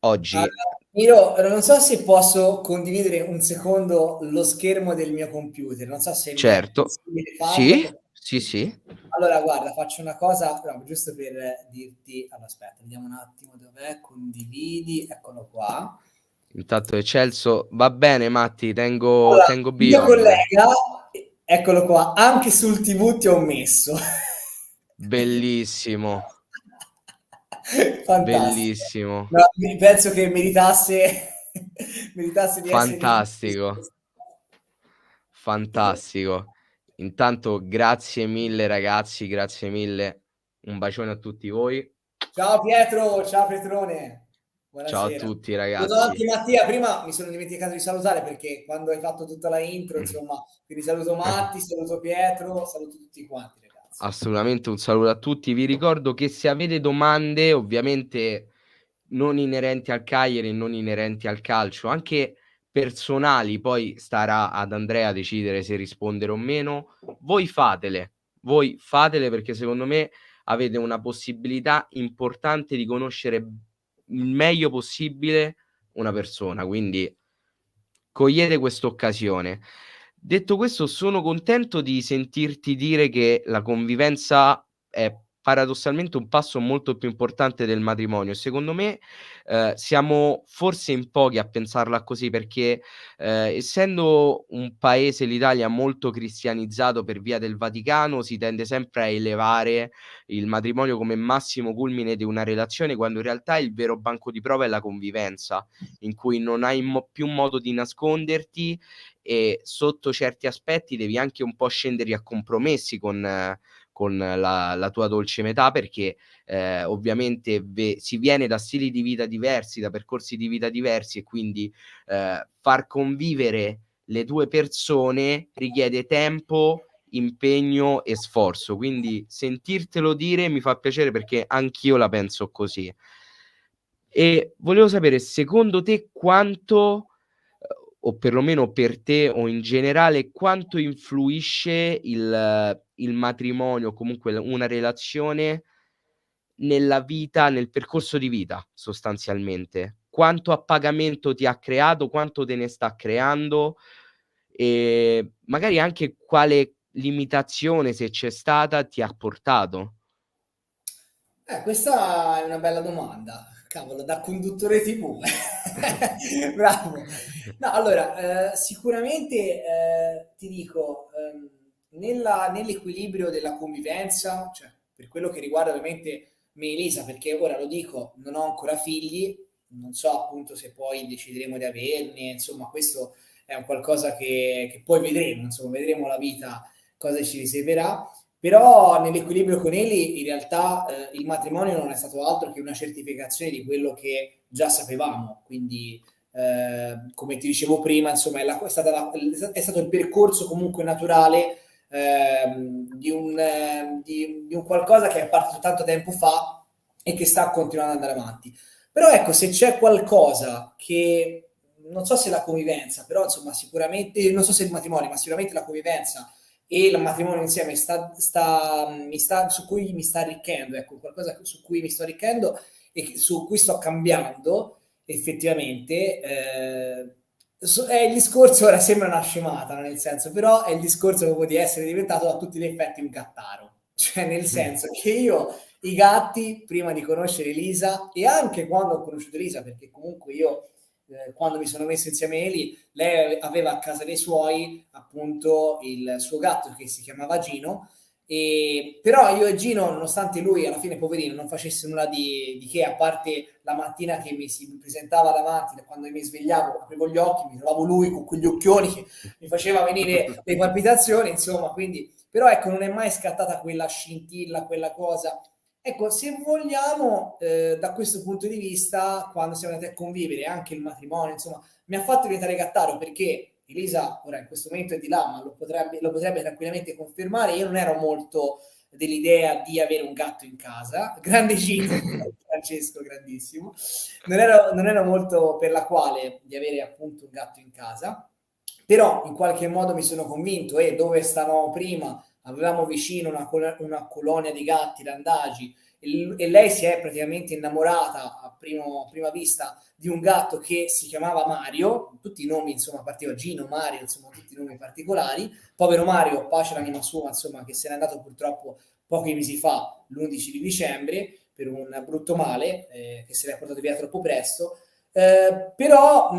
oggi Allora, io non so se posso condividere un secondo lo schermo del mio computer, non so se mi è certo, possibile sì, farlo. sì, sì. Allora, guarda, faccio una cosa, no, giusto per dirti, allora, aspetta, vediamo un attimo dov'è, condividi, eccolo qua. Intanto è Celso va bene Matti, tengo Allora, tengo il mio Beyond. collega, eccolo qua, anche sul TV ti ho messo. Bellissimo, Fantastico. bellissimo, No, penso che meritasse, meritasse di essere fantastico, diffuso. fantastico. Intanto grazie mille ragazzi, grazie mille. Un bacione a tutti voi. Ciao Pietro, ciao Pietrone, Ciao a buonasera. tutti Saluto ragazzi. anche Mattia, prima mi sono dimenticato di salutare perché quando hai fatto tutta la intro, insomma, quindi saluto Matti, saluto Pietro, saluto tutti quanti ragazzi. Assolutamente un saluto a tutti. Vi ricordo che se avete domande, ovviamente non inerenti al Cagliari, non inerenti al calcio, anche personali, poi starà ad Andrea decidere se rispondere o meno, voi fatele perché secondo me avete una possibilità importante di conoscere il meglio possibile una persona, quindi cogliete quest'occasione. Detto questo, sono contento di sentirti dire che la convivenza è paradossalmente un passo molto più importante del matrimonio. Secondo me, siamo forse in pochi a pensarla così perché, essendo un paese, l'Italia, molto cristianizzato per via del Vaticano, si tende sempre a elevare il matrimonio come massimo culmine di una relazione, quando in realtà il vero banco di prova è la convivenza, in cui non hai più modo di nasconderti e sotto certi aspetti devi anche un po' scendere a compromessi con la tua dolce metà perché, ovviamente si viene da stili di vita diversi, da percorsi di vita diversi e quindi, far convivere le 2 persone richiede tempo impegno e sforzo, quindi sentirtelo dire mi fa piacere perché anch'io la penso così. E volevo sapere secondo te quanto, o perlomeno per te o in generale, quanto influisce il matrimonio o comunque una relazione nella vita, nel percorso di vita sostanzialmente. Quanto appagamento ti ha creato, quanto te ne sta creando, magari anche quale limitazione, se c'è stata, ti ha portato. Questa è una bella domanda. Cavolo, da conduttore TV. Bravo. No, allora, sicuramente ti dico, nell'equilibrio della convivenza, cioè per quello che riguarda ovviamente me e Elisa, perché ora lo dico, non ho ancora figli, non so appunto se poi decideremo di averne, insomma, questo è un qualcosa che poi vedremo, insomma, vedremo la vita cosa ci riserverà. Però nell'equilibrio con Eli in realtà il matrimonio non è stato altro che una certificazione di quello che già sapevamo, quindi come ti dicevo prima, insomma è stato il percorso comunque naturale di un qualcosa che è partito tanto tempo fa e che sta continuando ad andare avanti. Però ecco, se c'è qualcosa che, non so se la convivenza, però insomma sicuramente, non so se il matrimonio, ma sicuramente la convivenza e il matrimonio insieme su cui mi sta arricchendo, ecco, qualcosa su cui mi sto arricchendo e su cui sto cambiando effettivamente. È il discorso, ora sembra una scemata, no? Nel senso, però è il discorso proprio di essere diventato a tutti gli effetti un gattaro. Cioè, nel senso che io i gatti, prima di conoscere Elisa, e anche quando ho conosciuto Elisa, perché comunque io quando mi sono messo insieme a Eli, lei aveva a casa dei suoi appunto il suo gatto che si chiamava Gino, e, però io e Gino, nonostante lui alla fine poverino non facesse nulla di che, a parte la mattina che mi si presentava davanti, quando mi svegliavo, aprivo gli occhi, mi trovavo lui con quegli occhioni che mi faceva venire le palpitazioni, insomma, quindi, però ecco, non è mai scattata quella scintilla, quella cosa. Ecco, se vogliamo, da questo punto di vista, quando siamo andati a convivere, anche il matrimonio, insomma, mi ha fatto diventare gattaro perché Elisa, ora in questo momento è di là, ma lo potrebbe tranquillamente confermare. Io non ero molto dell'idea di avere un gatto in casa, grande Gino, Francesco, grandissimo, non ero molto per la quale di avere appunto un gatto in casa, però in qualche modo mi sono convinto e dove stavamo prima avevamo vicino una colonia di gatti randagi e lei si è praticamente innamorata a prima vista di un gatto che si chiamava Mario, tutti i nomi insomma partiva Gino, Mario, insomma tutti i nomi particolari, povero Mario, pace l'anima sua, insomma che se n'è andato purtroppo pochi mesi fa, l'11 di dicembre, per un brutto male che se l'è portato via troppo presto. Però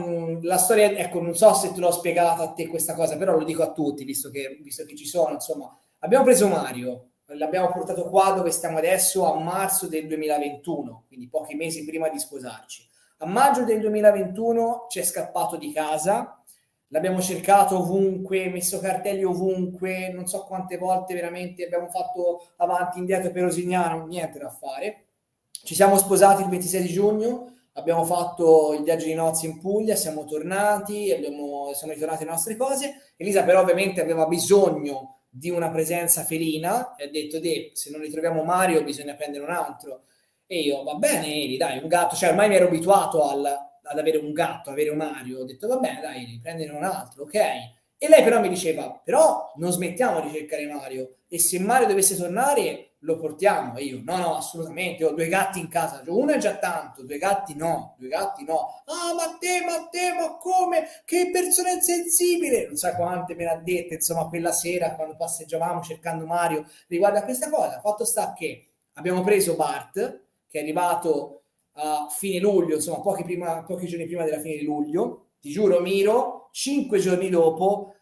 la storia, ecco, non so se te l'ho spiegata a te questa cosa, però lo dico a tutti, visto che ci sono, insomma, abbiamo preso Mario, l'abbiamo portato qua dove stiamo adesso a marzo del 2021, quindi pochi mesi prima di sposarci. A maggio del 2021 ci è scappato di casa, l'abbiamo cercato ovunque, messo cartelli ovunque, non so quante volte veramente abbiamo fatto avanti e indietro per Rosignano, niente da fare. Ci siamo sposati il 26 di giugno, abbiamo fatto il viaggio di nozze in Puglia, siamo tornati, siamo ritornati alle nostre cose. Elisa però ovviamente aveva bisogno di una presenza felina e ha detto, se non ritroviamo Mario bisogna prendere un altro. E io, va bene, Eli, dai, un gatto, cioè ormai mi ero abituato ad avere un gatto, avere un Mario, ho detto, va bene, dai, Eli, prendere un altro, ok. E lei però mi diceva, però non smettiamo di cercare Mario, e se Mario dovesse tornare lo portiamo. E io, no, no, assolutamente, ho due gatti in casa, cioè, uno è già tanto, due gatti no, due gatti no. Ah, ma te, ma come? Che persona insensibile! Non sa quante me l'ha dette, insomma, quella sera quando passeggiavamo cercando Mario riguardo a questa cosa. Fatto sta che abbiamo preso Bart, che è arrivato a fine luglio, insomma, pochi giorni prima della fine di luglio. Ti giuro, Miro, 5 giorni dopo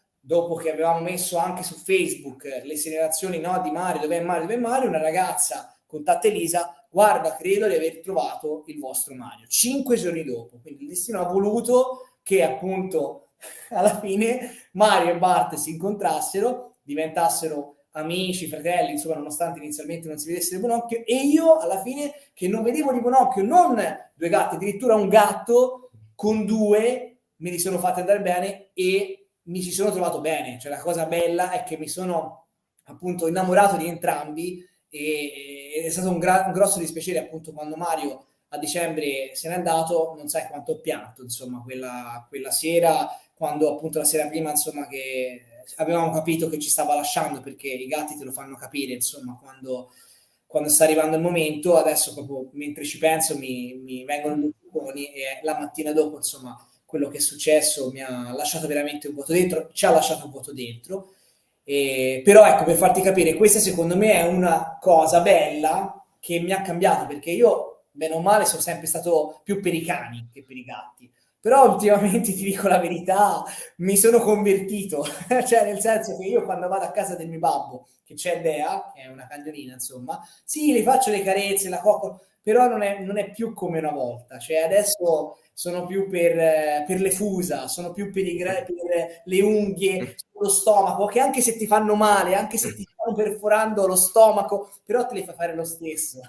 che avevamo messo anche su Facebook le segnalazioni, no, di Mario, dov'è Mario, dov'è Mario, una ragazza contatta Elisa, guarda, credo di aver trovato il vostro Mario. 5 giorni dopo, quindi il destino ha voluto che appunto alla fine Mario e Bart si incontrassero, diventassero amici, fratelli, insomma, nonostante inizialmente non si vedesse di buon occhio, e io alla fine che non vedevo di buon occhio non due gatti, addirittura un gatto con due me li sono fatti andare bene e mi ci sono trovato bene. Cioè la cosa bella è che mi sono appunto innamorato di entrambi ed è stato un grosso dispiacere appunto quando Mario a dicembre se n'è andato, non sai quanto ho pianto, insomma, quella sera, quando appunto la sera prima, insomma, che avevamo capito che ci stava lasciando, perché i gatti te lo fanno capire, insomma, quando sta arrivando il momento. Adesso proprio mentre ci penso mi vengono due buconi e la mattina dopo, insomma, quello che è successo mi ha lasciato veramente un vuoto dentro, ci ha lasciato un vuoto dentro. Però ecco, per farti capire, questa secondo me è una cosa bella che mi ha cambiato, perché io, bene o male, sono sempre stato più per i cani che per i gatti. Però ultimamente, ti dico la verità, mi sono convertito, cioè nel senso che io quando vado a casa del mio babbo, che c'è Dea, che è una cagnolina, insomma, sì, le faccio le carezze, la cocco, però non è più come una volta, cioè adesso sono più per le fusa, sono più per le unghie, lo stomaco, che anche se ti fanno male, anche se ti stanno perforando lo stomaco, però te li fa fare lo stesso.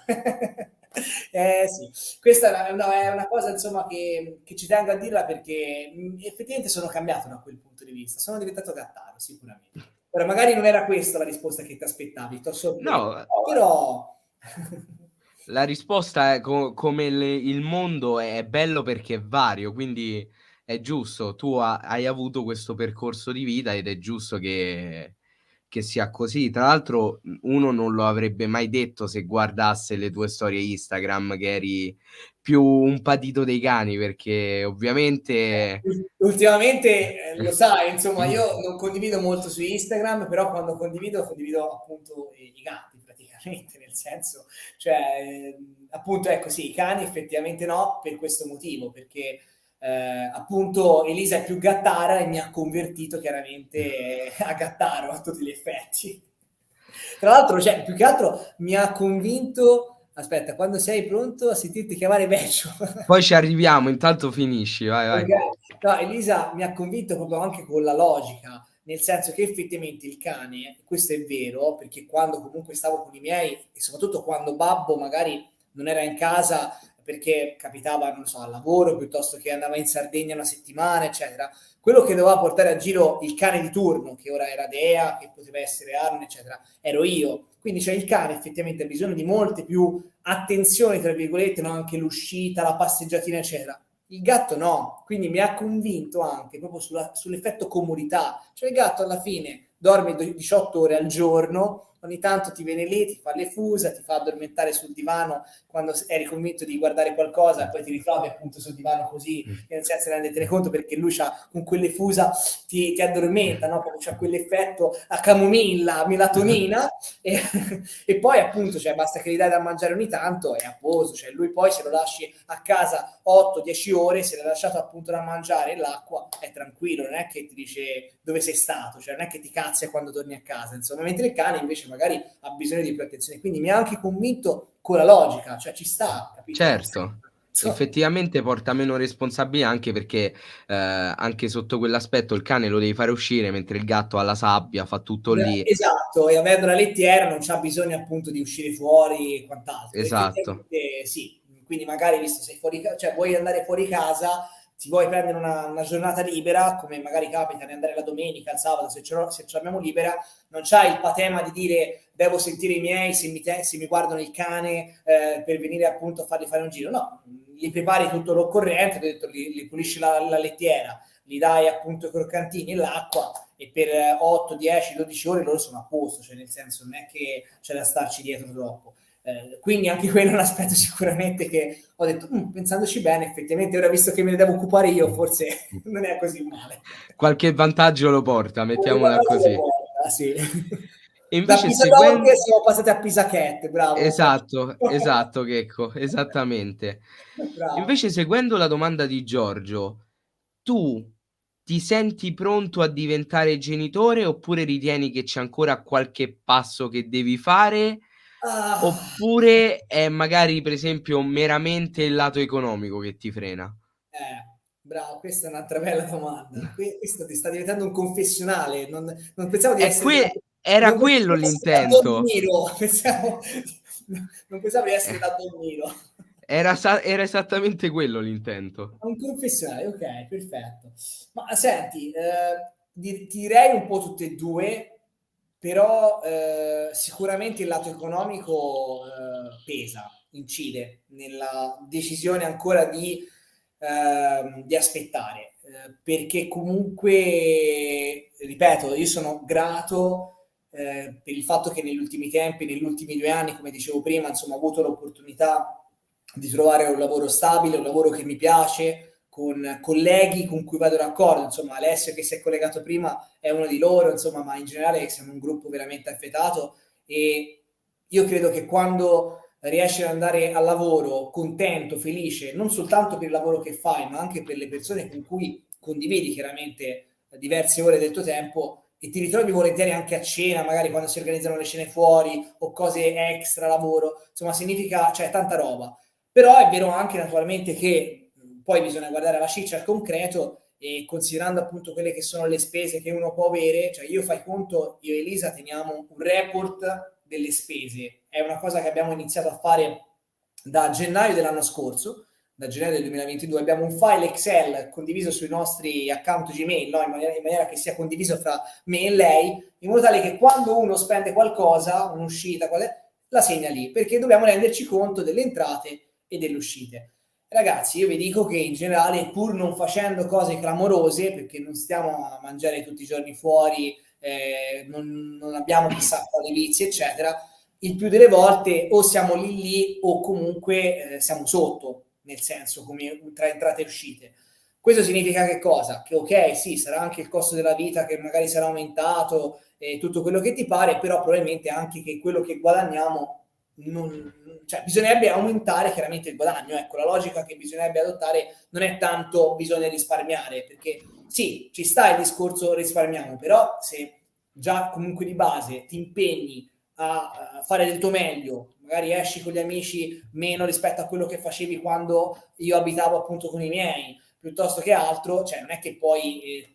Sì, questa è una cosa insomma che ci tengo a dirla perché effettivamente sono cambiato da quel punto di vista, sono diventato gattaro sicuramente. Ora magari non era questa la risposta che ti aspettavi, ti ho sorpreso, No, però la risposta è come il mondo è bello perché è vario, quindi è giusto. Tu hai avuto questo percorso di vita ed è giusto che sia così. Tra l'altro, uno non lo avrebbe mai detto se guardasse le tue storie Instagram che eri più un patito dei cani, perché ovviamente ultimamente lo sai, insomma, io non condivido molto su Instagram, però quando condivido appunto i gatti praticamente, nel senso, cioè, appunto, ecco sì, i cani effettivamente no, per questo motivo, perché appunto Elisa è più gattara e mi ha convertito chiaramente a gattaro a tutti gli effetti. Tra l'altro, cioè, più che altro mi ha convinto. Aspetta, quando sei pronto a sentirti chiamare Vecchio. poi ci arriviamo, intanto finisci, vai, Ok. vai. No, Elisa mi ha convinto proprio anche con la logica, nel senso che effettivamente il cane, questo è vero, perché quando comunque stavo con i miei, e soprattutto quando babbo magari non era in casa perché capitava, non so, al lavoro, piuttosto che andava in Sardegna una settimana, eccetera, quello che doveva portare a giro il cane di turno, che ora era Dea, che poteva essere Arne, eccetera, ero io. Quindi cioè, il cane effettivamente ha bisogno di molte più attenzioni, tra virgolette, no? Anche l'uscita, la passeggiatina, eccetera. Il gatto no, quindi mi ha convinto anche proprio sull'effetto comodità. Cioè il gatto alla fine dorme 18 ore al giorno, ogni tanto ti viene lì, ti fa le fusa, ti fa addormentare sul divano quando eri convinto di guardare qualcosa, poi ti ritrovi appunto sul divano così, nel senso di rendertene conto, perché lui con quelle fusa ti addormenta, no? Perché c'ha quell'effetto a camomilla, a melatonina, e, e poi appunto cioè, basta che gli dai da mangiare ogni tanto e a posto, cioè lui poi se lo lasci a casa 8-10 ore, se l'hai lasciato appunto da mangiare e l'acqua, è tranquillo, non è che ti dice dove sei stato, cioè non è che ti cazzia quando torni a casa, insomma, mentre il cane invece magari ha bisogno di più attenzione, quindi mi ha anche convinto con la logica, cioè ci sta, capito? Certo, effettivamente porta meno responsabilità anche perché, anche sotto quell'aspetto il cane lo devi fare uscire, mentre il gatto ha la sabbia, fa tutto lì. Esatto, e avendo la lettiera non c'ha bisogno appunto di uscire fuori e quant'altro. Esatto, Effettivamente sì, quindi magari visto sei fuori, cioè vuoi andare fuori casa, ti vuoi prendere una giornata libera, come magari capita di andare la domenica, il sabato, se ce l'abbiamo libera, non c'hai il patema di dire devo sentire i miei se mi guardano il cane per venire appunto a fargli fare un giro. No, gli prepari tutto l'occorrente, ho detto, gli pulisci la lettiera, gli dai appunto i croccantini e l'acqua e per 8, 10, 12 ore loro sono a posto, cioè nel senso non è che c'è da starci dietro troppo. Quindi anche quello è un aspetto sicuramente che ho detto, pensandoci bene, effettivamente ora visto che me ne devo occupare io, forse non è così male. qualche vantaggio lo porta, mettiamola così. Sì. E Da invece Pisa Dog seguen siamo passati a Pisa Cat, bravo. esatto, esatto Checco, esattamente. Bravo. Invece seguendo la domanda di Giorgio, tu ti senti pronto a diventare genitore oppure ritieni che c'è ancora qualche passo che devi fare? Ah. Oppure è magari per esempio meramente il lato economico che ti frena? Bravo, questa è un'altra bella domanda. Questo ti sta diventando un confessionale. Non pensavo di essere Era non quello pensavo di essere da Don l'intento. Miro, non pensavo di essere da Don Miro. Era esattamente quello l'intento. Un confessionale, ok, perfetto. Ma senti, ti direi un po' tutte e due, però sicuramente il lato economico pesa, incide nella decisione ancora di aspettare, perché comunque, ripeto, io sono grato per il fatto che negli ultimi tempi, negli ultimi 2 anni, come dicevo prima, insomma, ho avuto l'opportunità di trovare un lavoro stabile, un lavoro che mi piace, con colleghi con cui vado d'accordo, insomma, Alessio che si è collegato prima è uno di loro, insomma, ma in generale siamo un gruppo veramente affetato e io credo che quando riesci ad andare al lavoro contento, felice, non soltanto per il lavoro che fai, ma anche per le persone con cui condividi chiaramente diverse ore del tuo tempo e ti ritrovi volentieri anche a cena, magari quando si organizzano le cene fuori o cose extra lavoro, insomma, significa, cioè, tanta roba. Però è vero anche naturalmente che poi bisogna guardare la ciccia al concreto e considerando appunto quelle che sono le spese che uno può avere, cioè io fai conto, io e Elisa teniamo un report delle spese, è una cosa che abbiamo iniziato a fare da gennaio dell'anno scorso, da gennaio del 2022, abbiamo un file Excel condiviso sui nostri account Gmail, no? In maniera che sia condiviso fra me e lei, in modo tale che quando uno spende qualcosa, un'uscita, la segna lì, perché dobbiamo renderci conto delle entrate e delle uscite. Ragazzi, io vi dico che in generale, pur non facendo cose clamorose, perché non stiamo a mangiare tutti i giorni fuori, non abbiamo chissà quali vizi, eccetera, il più delle volte o siamo lì lì o comunque siamo sotto, nel senso come tra entrate e uscite. Questo significa che cosa? Che ok, sì, sarà anche il costo della vita che magari sarà aumentato e tutto quello che ti pare, però probabilmente anche che quello che guadagniamo non, cioè, bisognerebbe aumentare chiaramente il guadagno. Ecco, la logica che bisognerebbe adottare non è tanto bisogna risparmiare, perché sì, ci sta il discorso risparmiamo, però se già comunque di base ti impegni a fare del tuo meglio, magari esci con gli amici meno rispetto a quello che facevi quando io abitavo appunto con i miei, piuttosto che altro, cioè non è che puoi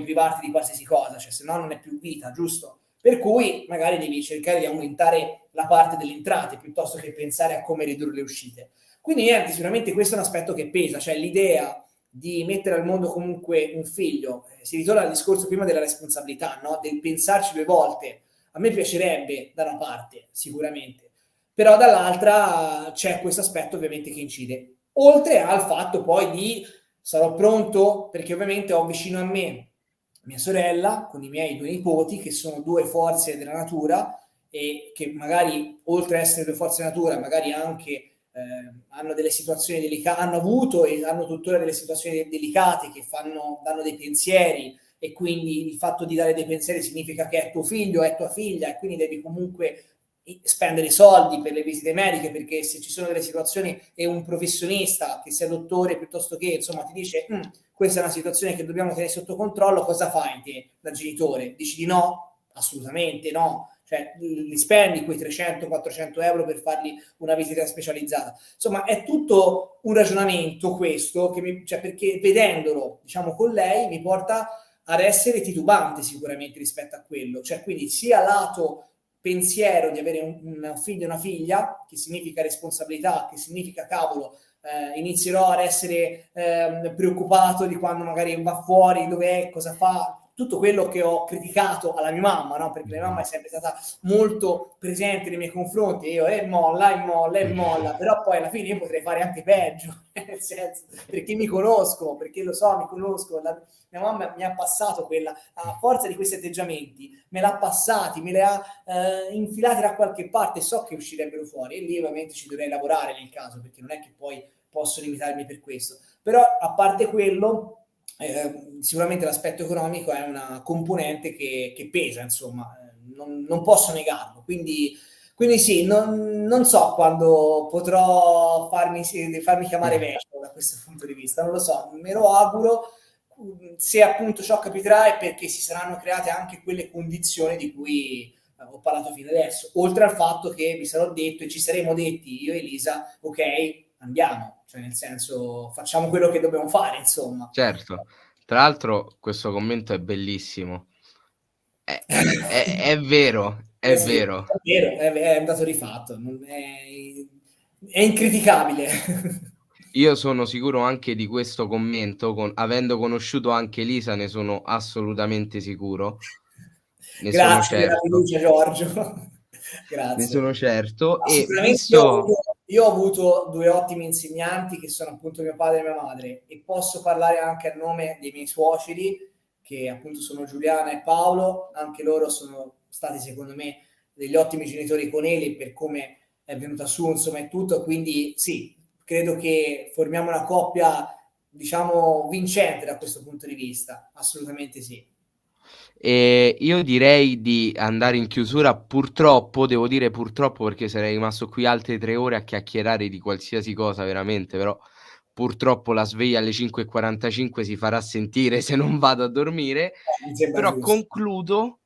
privarti di qualsiasi cosa, cioè se no non è più vita, giusto? Per cui magari devi cercare di aumentare la parte delle entrate piuttosto che pensare a come ridurre le uscite. Quindi niente, sicuramente questo è un aspetto che pesa, cioè l'idea di mettere al mondo comunque un figlio, si ritorna al discorso prima della responsabilità, no? Del pensarci 2 volte. A me piacerebbe da una parte, sicuramente, però dall'altra c'è questo aspetto ovviamente che incide. Oltre al fatto poi di sarò pronto, perché ovviamente ho vicino a me mia sorella con i miei 2 nipoti, che sono 2 forze della natura e che magari oltre ad essere 2 forze della natura, magari anche hanno delle situazioni delicate, hanno avuto e hanno tuttora delle situazioni delicate che danno dei pensieri e quindi il fatto di dare dei pensieri significa che è tuo figlio, è tua figlia e quindi devi comunque spendere soldi per le visite mediche perché se ci sono delle situazioni e un professionista che sia dottore piuttosto che insomma ti dice questa è una situazione che dobbiamo tenere sotto controllo, cosa fai te da genitore? Dici di no? Assolutamente no, cioè li spendi quei 300-400 euro per fargli una visita specializzata. Insomma, è tutto un ragionamento questo, cioè, perché vedendolo, diciamo, con lei mi porta ad essere titubante sicuramente rispetto a quello, cioè quindi sia lato pensiero di avere un figlio e una figlia, che significa responsabilità, che significa cavolo, inizierò ad essere preoccupato di quando magari va fuori, dov'è, cosa fa, tutto quello che ho criticato alla mia mamma, no? Perché la mia mamma è sempre stata molto presente nei miei confronti, io molla, però poi alla fine io potrei fare anche peggio, nel senso, perché mi conosco, perché lo so, mi conosco, mia mamma mi ha passato quella, a forza di questi atteggiamenti, me l'ha passati, me le ha infilati da qualche parte, so che uscirebbero fuori e lì ovviamente ci dovrei lavorare nel caso, perché non è che poi posso limitarmi per questo. Però a parte quello, sicuramente l'aspetto economico è una componente che pesa, insomma, non posso negarlo. Quindi sì, non so quando potrò farmi chiamare vecchio da questo punto di vista, non lo so, me lo auguro. Se appunto ciò capiterà è perché si saranno create anche quelle condizioni di cui ho parlato fino adesso, oltre al fatto che vi sarò detto e ci saremo detti io e Elisa, ok, andiamo, cioè nel senso facciamo quello che dobbiamo fare, insomma. Certo. Tra l'altro questo commento è bellissimo. È vero, è Sì, vero. è vero, è un dato di fatto, è incriticabile. Io sono sicuro anche di questo commento, avendo conosciuto anche Lisa ne sono assolutamente sicuro. Ne sono Grazie della certo, fiducia Giorgio. ne Grazie. sono certo Ma e sicuramente visto io ho avuto 2 ottimi insegnanti che sono appunto mio padre e mia madre, e posso parlare anche a nome dei miei suoceri, che appunto sono Giuliana e Paolo. Anche loro sono stati secondo me degli ottimi genitori con Eli per come è venuta su, insomma, e tutto. Quindi sì, credo che formiamo una coppia, diciamo, vincente da questo punto di vista. Assolutamente sì. io direi di andare in chiusura. Purtroppo, devo dire purtroppo perché sarei rimasto qui altre 3 ore a chiacchierare di qualsiasi cosa veramente, però purtroppo la sveglia alle 5:45 si farà sentire se non vado a dormire. Mi sembra Però giusto. concludo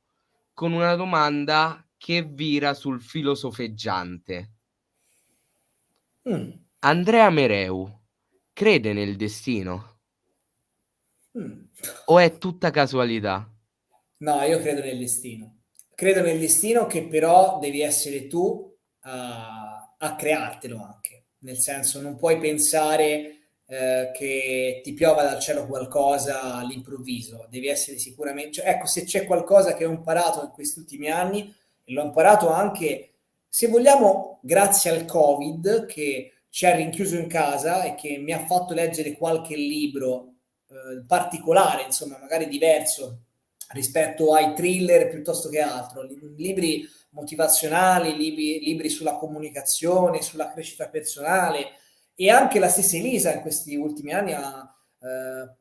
con una domanda che vira sul filosofeggiante. Mh. Andrea Mereu crede nel destino Mh. o è tutta casualità? No, io credo nel destino. Credo nel destino, che però devi essere tu a creartelo anche. Nel senso, non puoi pensare, che ti piova dal cielo qualcosa all'improvviso. Devi essere cioè, ecco, se c'è qualcosa che ho imparato in questi ultimi anni, e l'ho imparato anche, se vogliamo, grazie al Covid, che ci ha rinchiuso in casa e che mi ha fatto leggere qualche libro, particolare, insomma, magari diverso rispetto ai thriller piuttosto che altro. Libri motivazionali, libri sulla comunicazione, sulla crescita personale. E anche la stessa Elisa in questi ultimi anni ha,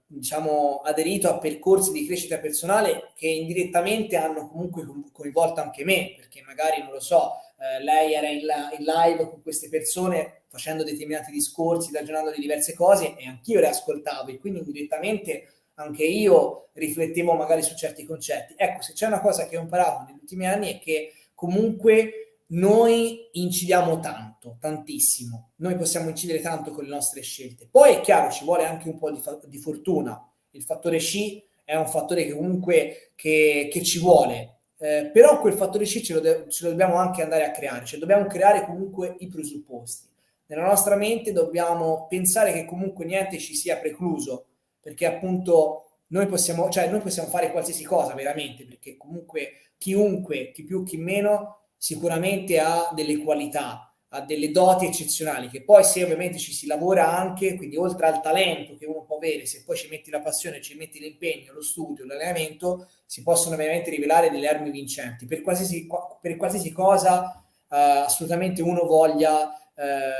diciamo, aderito a percorsi di crescita personale che indirettamente hanno comunque coinvolto anche me, perché magari, non lo so, lei era in live con queste persone facendo determinati discorsi, ragionando di diverse cose, e anch'io le ascoltavo, e quindi indirettamente anche io riflettevo magari su certi concetti. Ecco, se c'è una cosa che ho imparato negli ultimi anni è che comunque noi incidiamo tanto, tantissimo. Noi possiamo incidere tanto con le nostre scelte. Poi è chiaro, ci vuole anche un po' di fortuna. Il fattore C è un fattore che comunque che ci vuole. Però quel fattore C ce lo dobbiamo anche andare a creare, cioè dobbiamo creare comunque i presupposti. Nella nostra mente dobbiamo pensare che comunque niente ci sia precluso, perché appunto noi possiamo fare qualsiasi cosa veramente, perché comunque chiunque, chi più chi meno, sicuramente ha delle qualità, ha delle doti eccezionali, che poi, se ovviamente ci si lavora anche, quindi oltre al talento che uno può avere, se poi ci metti la passione, ci metti l'impegno, lo studio, l'allenamento, si possono veramente rivelare delle armi vincenti per qualsiasi cosa assolutamente uno voglia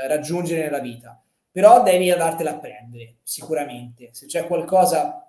raggiungere nella vita. Però devi andartela a prendere, sicuramente. Se c'è qualcosa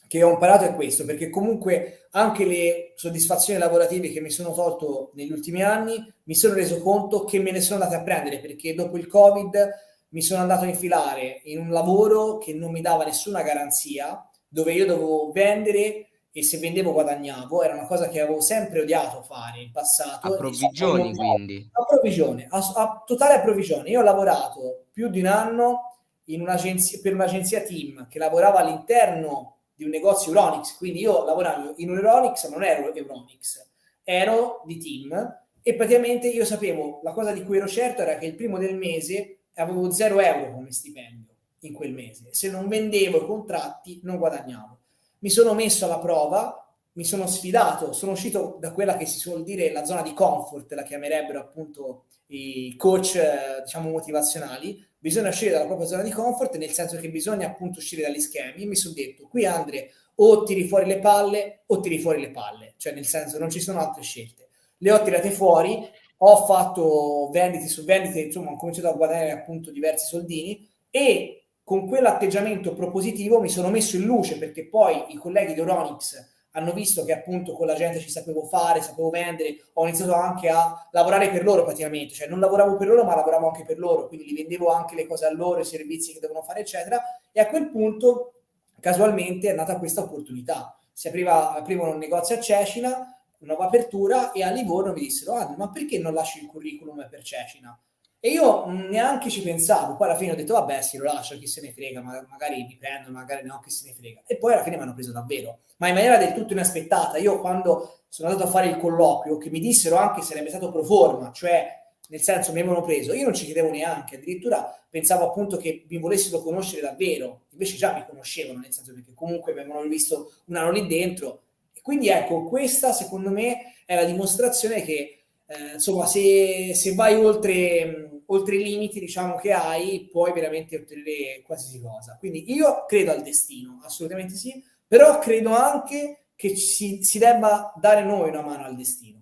che ho imparato è questo, perché comunque anche le soddisfazioni lavorative che mi sono tolto negli ultimi anni, mi sono reso conto che me ne sono andate a prendere, perché dopo il Covid mi sono andato a infilare in un lavoro che non mi dava nessuna garanzia, dove io dovevo vendere, e se vendevo guadagnavo. Era una cosa che avevo sempre odiato fare in A passato, e provvigioni quindi. a provvigione, a totale a provvigione. Io ho lavorato più di un anno per un'agenzia team che lavorava all'interno di un negozio Euronics, quindi io lavoravo in un Euronics, ma non ero Euronics, ero di team, e praticamente io sapevo, la cosa di cui ero certo era che il primo del mese avevo 0 euro come stipendio in quel mese. Se non vendevo i contratti non guadagnavo. Mi sono messo alla prova, mi sono sfidato, sono uscito da quella che si suol dire la zona di comfort, la chiamerebbero appunto i coach, diciamo, motivazionali. Bisogna uscire dalla propria zona di comfort, nel senso che bisogna appunto uscire dagli schemi. Mi sono detto, qui Andre, o tiri fuori le palle o tiri fuori le palle, cioè nel senso non ci sono altre scelte. Le ho tirate fuori, ho fatto vendite su vendite, insomma ho cominciato a guadagnare appunto diversi soldini, e con quell'atteggiamento propositivo mi sono messo in luce, perché poi i colleghi di Euronics hanno visto che appunto con la gente ci sapevo fare, sapevo vendere, ho iniziato anche a lavorare per loro praticamente, cioè non lavoravo per loro ma lavoravo anche per loro, quindi li vendevo anche le cose a loro, i servizi che devono fare eccetera, e a quel punto casualmente è nata questa opportunità. Aprivano un negozio a Cecina, nuova apertura, e a Livorno mi dissero: ah, ma perché non lasci il curriculum per Cecina? E io neanche ci pensavo, poi alla fine ho detto vabbè sì, lo lascio, chi se ne frega, magari mi prendono, magari no, chi se ne frega. E poi alla fine mi hanno preso davvero, ma in maniera del tutto inaspettata. Io quando sono andato a fare il colloquio, che mi dissero anche se sarebbe stato pro forma, cioè nel senso mi avevano preso, io non ci credevo neanche, addirittura pensavo appunto che mi volessero conoscere davvero, invece già mi conoscevano, nel senso, perché comunque mi avevano visto un anno lì dentro, Quindi ecco, questa secondo me è la dimostrazione che insomma, se vai oltre i limiti, diciamo, che hai, puoi veramente ottenere qualsiasi cosa. Quindi io credo al destino, assolutamente sì, però credo anche che si debba dare noi una mano al destino.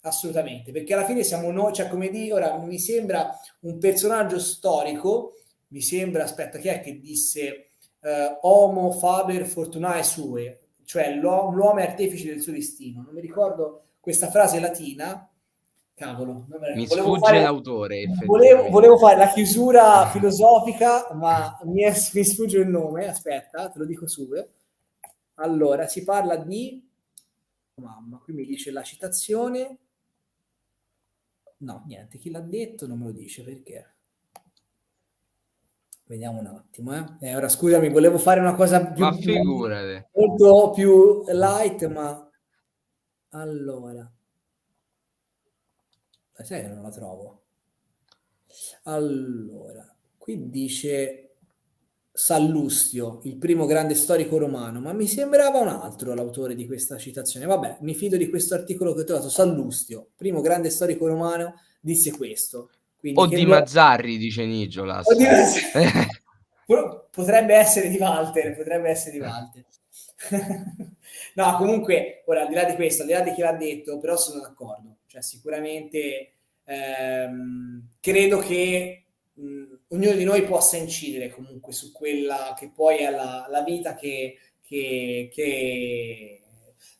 Assolutamente, perché alla fine siamo noi, cioè come dire, ora mi sembra un personaggio storico, mi sembra, aspetta, chi è che disse Homo faber fortunae sue, cioè l'uomo è artefice del suo destino. Non mi ricordo questa frase latina, cavolo, Mi volevo sfugge fare, l'autore volevo effettivamente. fare la chiusura filosofica, ma mi sfugge il nome, aspetta, te lo dico subito. Allora, si parla di... oh, mamma, qui mi dice la citazione. No, niente, chi l'ha detto non me lo dice perché. Vediamo un attimo, eh. Ora scusami, volevo fare una cosa Ma più, figurate. molto più light, ma allora, sai che non la trovo. Allora, qui dice Sallustio, il primo grande storico romano, ma mi sembrava un altro l'autore di questa citazione. Vabbè, mi fido di questo articolo che ho trovato. Sallustio, primo grande storico romano, disse questo. Quindi O che di l'uomo... Mazzarri, dice Nigiolas. Oddio, potrebbe essere di Walter, potrebbe essere di Walter. No, comunque, ora, al di là di questo, al di là di chi l'ha detto, però sono d'accordo. Cioè, sicuramente credo che ognuno di noi possa incidere comunque su quella che poi è la vita che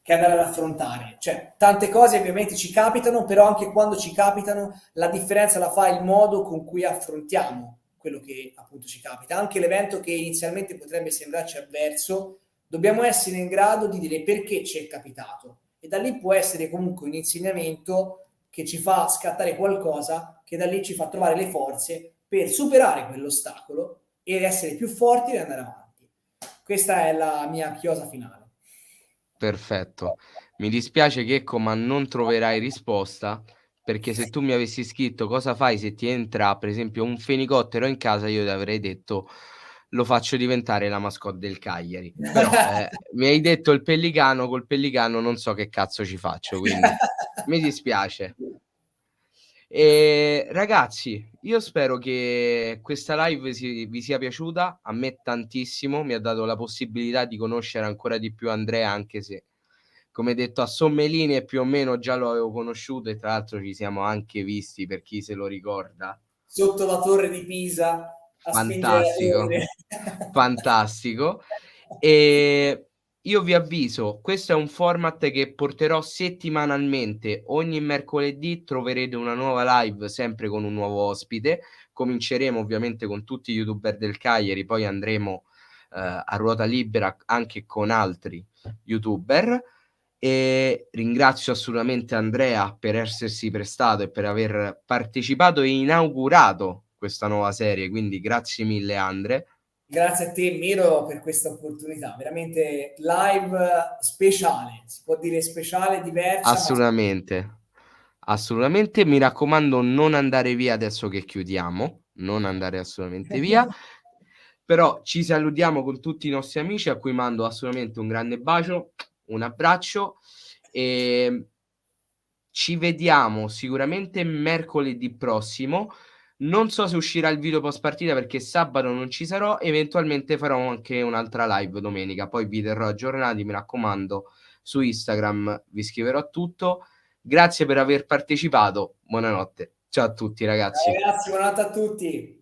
andare ad affrontare. Cioè, tante cose ovviamente ci capitano, però anche quando ci capitano, la differenza la fa il modo con cui affrontiamo quello che appunto ci capita. Anche l'evento che inizialmente potrebbe sembrarci avverso, dobbiamo essere in grado di dire perché ci è capitato. E da lì può essere comunque un insegnamento che ci fa scattare qualcosa, che da lì ci fa trovare le forze per superare quell'ostacolo ed essere più forti e andare avanti. Questa è la mia chiosa finale. Perfetto. Mi dispiace Checco, ma non troverai risposta, perché se tu mi avessi scritto cosa fai se ti entra, per esempio, un fenicottero in casa, io ti avrei detto: "Lo faccio diventare la mascotte del Cagliari". Però, mi hai detto il pellicano, col pellicano non so che cazzo ci faccio, quindi mi dispiace. Ragazzi, io spero che questa live vi sia piaciuta, a me tantissimo, mi ha dato la possibilità di conoscere ancora di più Andrea, anche se, come detto, a somme linee più o meno già lo avevo conosciuto e tra l'altro ci siamo anche visti, per chi se lo ricorda. Sotto la torre di Pisa a spingere Fantastico, ore. fantastico. E io vi avviso, questo è un format che porterò settimanalmente. Ogni mercoledì troverete una nuova live, sempre con un nuovo ospite. Cominceremo ovviamente con tutti gli youtuber del Cagliari, poi andremo a ruota libera anche con altri youtuber. E ringrazio assolutamente Andrea per essersi prestato e per aver partecipato e inaugurato questa nuova serie, quindi grazie mille Andre. Grazie a te, Miro, per questa opportunità. Veramente live speciale, si può dire speciale, diversa, ma Assolutamente, assolutamente. Mi raccomando, non andare via adesso che chiudiamo, non andare assolutamente via. Però ci salutiamo con tutti i nostri amici a cui mando assolutamente un grande bacio, un abbraccio e ci vediamo sicuramente mercoledì prossimo. Non so se uscirà il video post partita perché sabato non ci sarò, eventualmente farò anche un'altra live domenica, poi vi terrò aggiornati, mi raccomando, su Instagram vi scriverò tutto. Grazie per aver partecipato, buonanotte. Ciao a tutti ciao ragazzi. ragazzi, buonanotte a tutti.